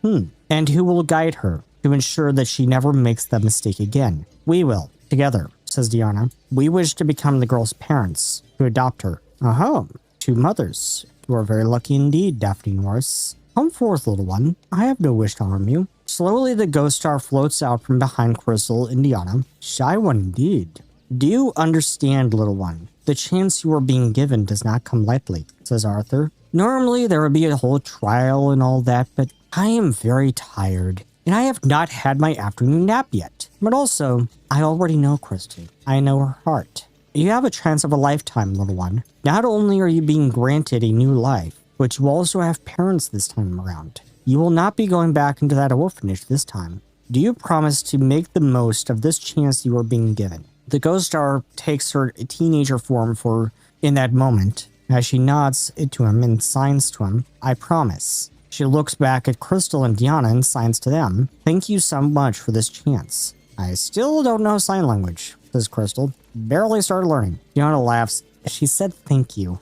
Speaker 1: And who will guide her to ensure that she never makes that mistake again? We will, together, says Deanna. We wish to become the girl's parents, to adopt her. 2 mothers. You are very lucky indeed, Daphne Norris. Come forth, little one. I have no wish to harm you. Slowly, the ghost star floats out from behind Crystal and Deanna. Shy one indeed. Do you understand, little one? The chance you are being given does not come lightly, says Arthur. Normally, there would be a whole trial and all that, but I am very tired, and I have not had my afternoon nap yet. But also, I already know Crystal. I know her heart. You have a chance of a lifetime, little one. Not only are you being granted a new life, but you also have parents this time around. You will not be going back into that orphanage this time. Do you promise to make the most of this chance you are being given? The ghost star takes her teenager form in that moment, as she nods to him and signs to him, I promise. She looks back at Crystal and Deanna and signs to them. Thank you so much for this chance. I still don't know sign language, says Crystal. Barely started learning. Deanna laughs. She said thank you.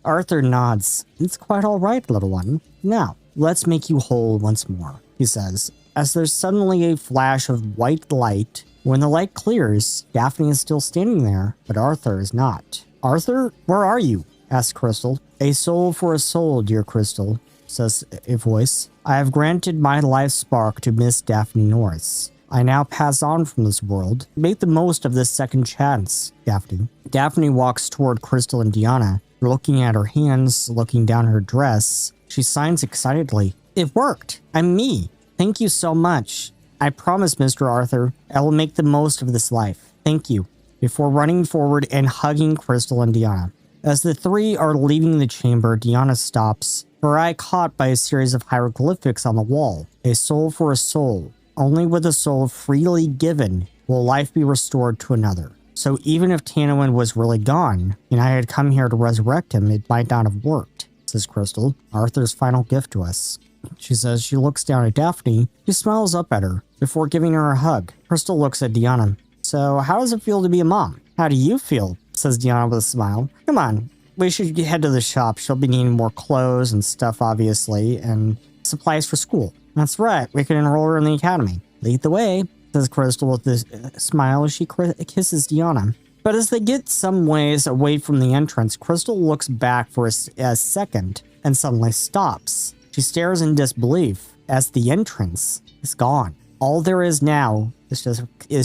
Speaker 1: Arthur nods. It's quite all right, little one. Now, let's make you whole once more, he says, as there's suddenly a flash of white light. When the light clears, Daphne is still standing there, but Arthur is not. Arthur, where are you? asks Crystal. A soul for a soul, dear Crystal, says a voice. I have granted my life spark to Miss Daphne Norris. I now pass on from this world. Make the most of this second chance, Daphne. Daphne walks toward Crystal and Deanna, looking at her hands, looking down her dress. She signs excitedly. It worked. I'm me. Thank you so much. I promise, Mr. Arthur, I will make the most of this life. Thank you. Before running forward and hugging Crystal and Deanna. As the 3 are leaving the chamber, Deanna stops, her eye caught by a series of hieroglyphics on the wall. A soul for a soul. Only with a soul freely given will life be restored to another. So even if Tanawin was really gone, and I had come here to resurrect him, it might not have worked, says Crystal, Arthur's final gift to us. She says she looks down at Daphne. She smiles up at her before giving her a hug. Crystal looks at Deanna. So how does it feel to be a mom? How do you feel? Says Deanna with a smile. Come on, we should head to the shop. She'll be needing more clothes and stuff, obviously, and supplies for school. That's right, we can enroll her in the academy. Lead the way, says Crystal with a smile as she kisses Deanna. But as they get some ways away from the entrance, Crystal looks back for a second and suddenly stops. She stares in disbelief as the entrance is gone. All there is now is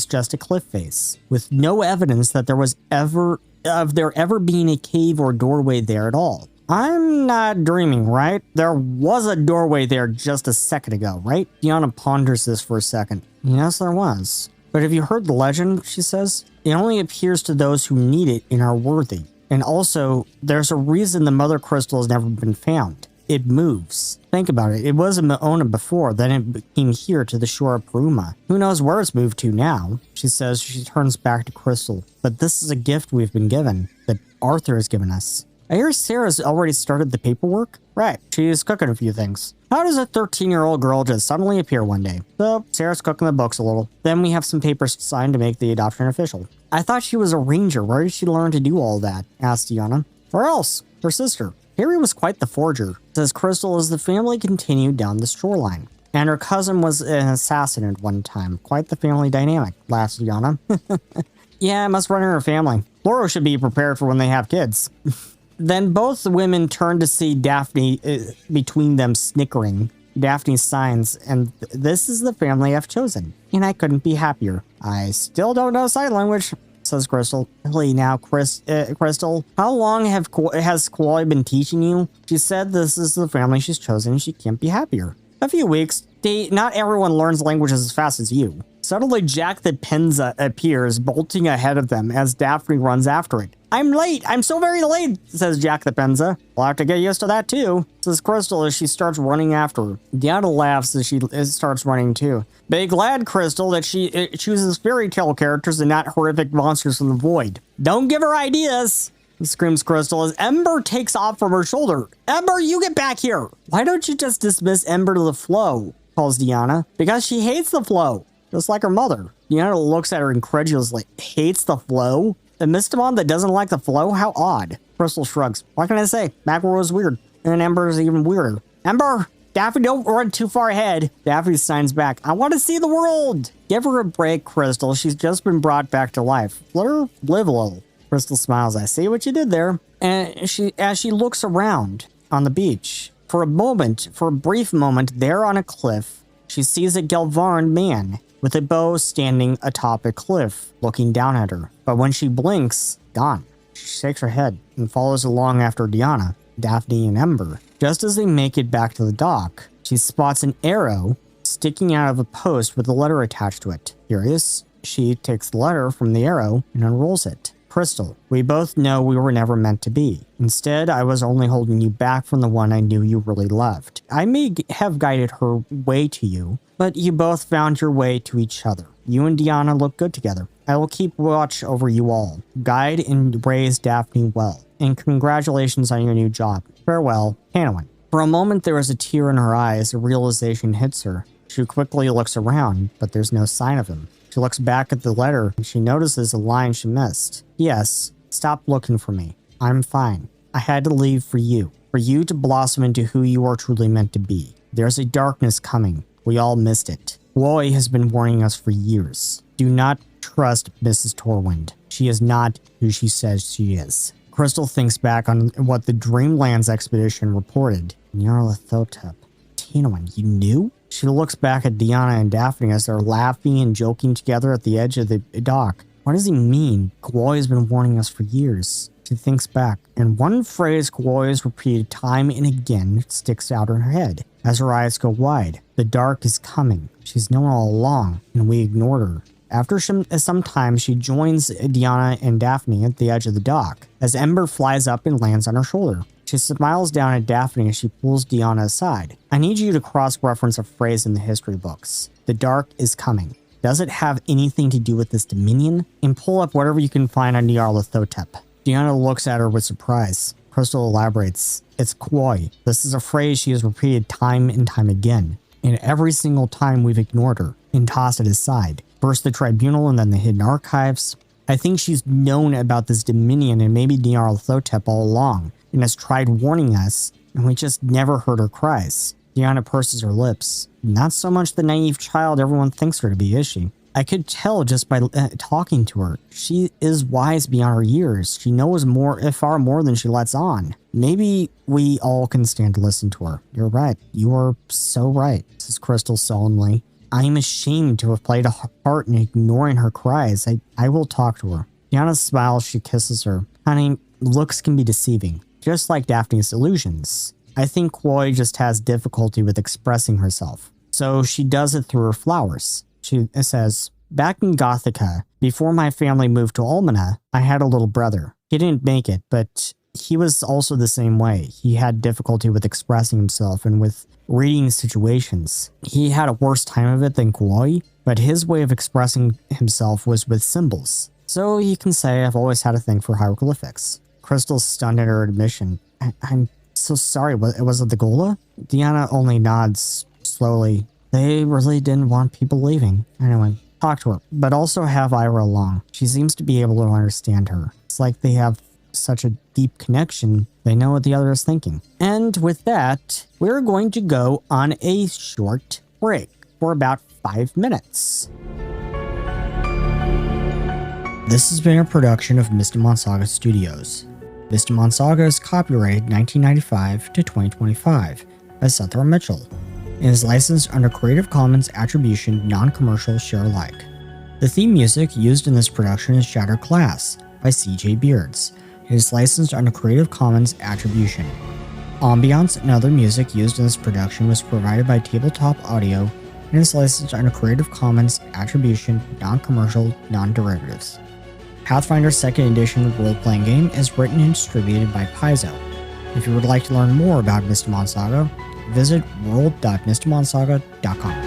Speaker 1: just a cliff face, with no evidence that there was ever being a cave or doorway there at all. I'm not dreaming, right? There was a doorway there just a second ago, right? Deanna ponders this for a second. Yes, there was. But have you heard the legend, she says? It only appears to those who need it and are worthy. And also, there's a reason the mother crystal has never been found. It moves. Think about it. It was in Moona before, then it came here to the shore of Paruma. Who knows where it's moved to now? She says she turns back to Crystal. But this is a gift we've been given, that Arthur has given us. I hear Sarah's already started the paperwork. Right, she's cooking a few things. How does a 13-year-old girl just suddenly appear one day? So, Sarah's cooking the books a little. Then we have some papers signed to make the adoption official. I thought she was a ranger. Where did she learn to do all that? Asked Deanna. Where else? Her sister. Harry was quite the forger, says Crystal as the family continued down the shoreline. And her cousin was an assassin at one time. Quite the family dynamic, laughs Deanna. Yeah, it must run in her family. Laura should be prepared for when they have kids. Then both women turned to see Daphne between them snickering. Daphne signs, and this is the family I've chosen. And I couldn't be happier. I still don't know sign language, says Crystal. Really now, Crystal, how long has Kawhi been teaching you? She said this is the family she's chosen and she can't be happier. A few weeks. Not everyone learns languages as fast as you. Suddenly, Jack the Penza appears, bolting ahead of them as Daphne runs after it. I'm late! I'm so very late, says Jack the Penza. We'll have to get used to that too, says Crystal as she starts running after her. Deanna laughs as she starts running too. Be glad, Crystal, that she chooses fairy tale characters and not horrific monsters from the void. Don't give her ideas, screams Crystal as Ember takes off from her shoulder. Ember, you get back here! Why don't you just dismiss Ember to the flow, calls Deanna. Because she hates the flow, just like her mother. Deanna looks at her incredulously. Hates the flow? A Mystimon that doesn't like the flow? How odd. Crystal shrugs. What can I say? Macro was weird. And Ember is even weirder. Ember! Daphne, don't run too far ahead. Daphne signs back. I want to see the world! Give her a break, Crystal. She's just been brought back to life. Let her live a little. Crystal smiles. I see what you did there. And as she looks around on the beach, for a brief moment, there on a cliff, she sees a Gelvarn man with a bow standing atop a cliff, looking down at her. But when she blinks, gone. She shakes her head and follows along after Deanna, Daphne, and Ember. Just as they make it back to the dock, she spots an arrow sticking out of a post with a letter attached to it. Curious, she takes the letter from the arrow and unrolls it. Crystal, we both know we were never meant to be. Instead, I was only holding you back from the one I knew you really loved. I may have guided her way to you, but you both found your way to each other. You and Deanna look good together. I will keep watch over you all. Guide and raise Daphne well. And congratulations on your new job. Farewell, Hanowin. For a moment, there is a tear in her eye as a realization hits her. She quickly looks around, but there's no sign of him. She looks back at the letter and she notices a line she missed. Yes, stop looking for me. I'm fine. I had to leave for you to blossom into who you are truly meant to be. There's a darkness coming. We all missed it. Chloe has been warning us for years. Do not trust Mrs. Torwind. She is not who she says she is. Crystal thinks back on what the Dreamlands expedition reported. Nyarlathotep. Tinowin, you knew? She looks back at Deanna and Daphne as they're laughing and joking together at the edge of the dock. What does he mean? Chloe has been warning us for years. She thinks back, and one phrase Chloe has repeated time and again sticks out in her head. As her eyes go wide, the dark is coming. She's known all along, and we ignored her. After some time, she joins Deanna and Daphne at the edge of the dock, as Ember flies up and lands on her shoulder. She smiles down at Daphne as she pulls Deanna aside. I need you to cross-reference a phrase in the history books. The dark is coming. Does it have anything to do with this dominion? And pull up whatever you can find on Nyarlathotep. Deanna looks at her with surprise. Crystal elaborates. It's Koi. This is a phrase she has repeated time and time again. And every single time we've ignored her and tossed it aside. First the tribunal and then the hidden archives. I think she's known about this dominion and maybe Nyarlathotep all along, and has tried warning us, and we just never heard her cries. Deanna purses her lips. Not so much the naive child everyone thinks her to be, is she? I could tell just by talking to her. She is wise beyond her years. She knows far more than she lets on. Maybe we all can stand to listen to her. You're right. You are so right, says Crystal sullenly. I'm ashamed to have played a part in ignoring her cries. I will talk to her. Diana smiles, she kisses her. Honey, looks can be deceiving, just like Daphne's illusions. I think Khloe just has difficulty with expressing herself, so she does it through her flowers. She says, back in Gothica, before my family moved to Almahna, I had a little brother. He didn't make it, but he was also the same way. He had difficulty with expressing himself and with reading situations. He had a worse time of it than Khloe, but his way of expressing himself was with symbols. So you can say I've always had a thing for hieroglyphics. Crystal's stunned at her admission. I'm so sorry, was it the Gola? Diana only nods slowly. They really didn't want people leaving. Anyway, talk to her, but also have Ira along. She seems to be able to understand her. It's like they have such a deep connection, they know what the other is thinking. And with that, we're going to go on a short break for about 5 minutes. This has been a production of Mystimon Saga Studios. Mystimon Saga is copyrighted 1995 to 2025 by Seth R. Mitchell and is licensed under Creative Commons Attribution Non-Commercial Share Alike. The theme music used in this production is Shattered Glass by CJBeards. It is licensed under Creative Commons Attribution. Ambience and other music used in this production was provided by Tabletop Audio and is licensed under Creative Commons Attribution Non-Commercial Non-Derivatives. Pathfinder 2nd Edition role-playing game is written and distributed by Paizo. If you would like to learn more about Mystimon Saga, visit world.mystimonsaga.com.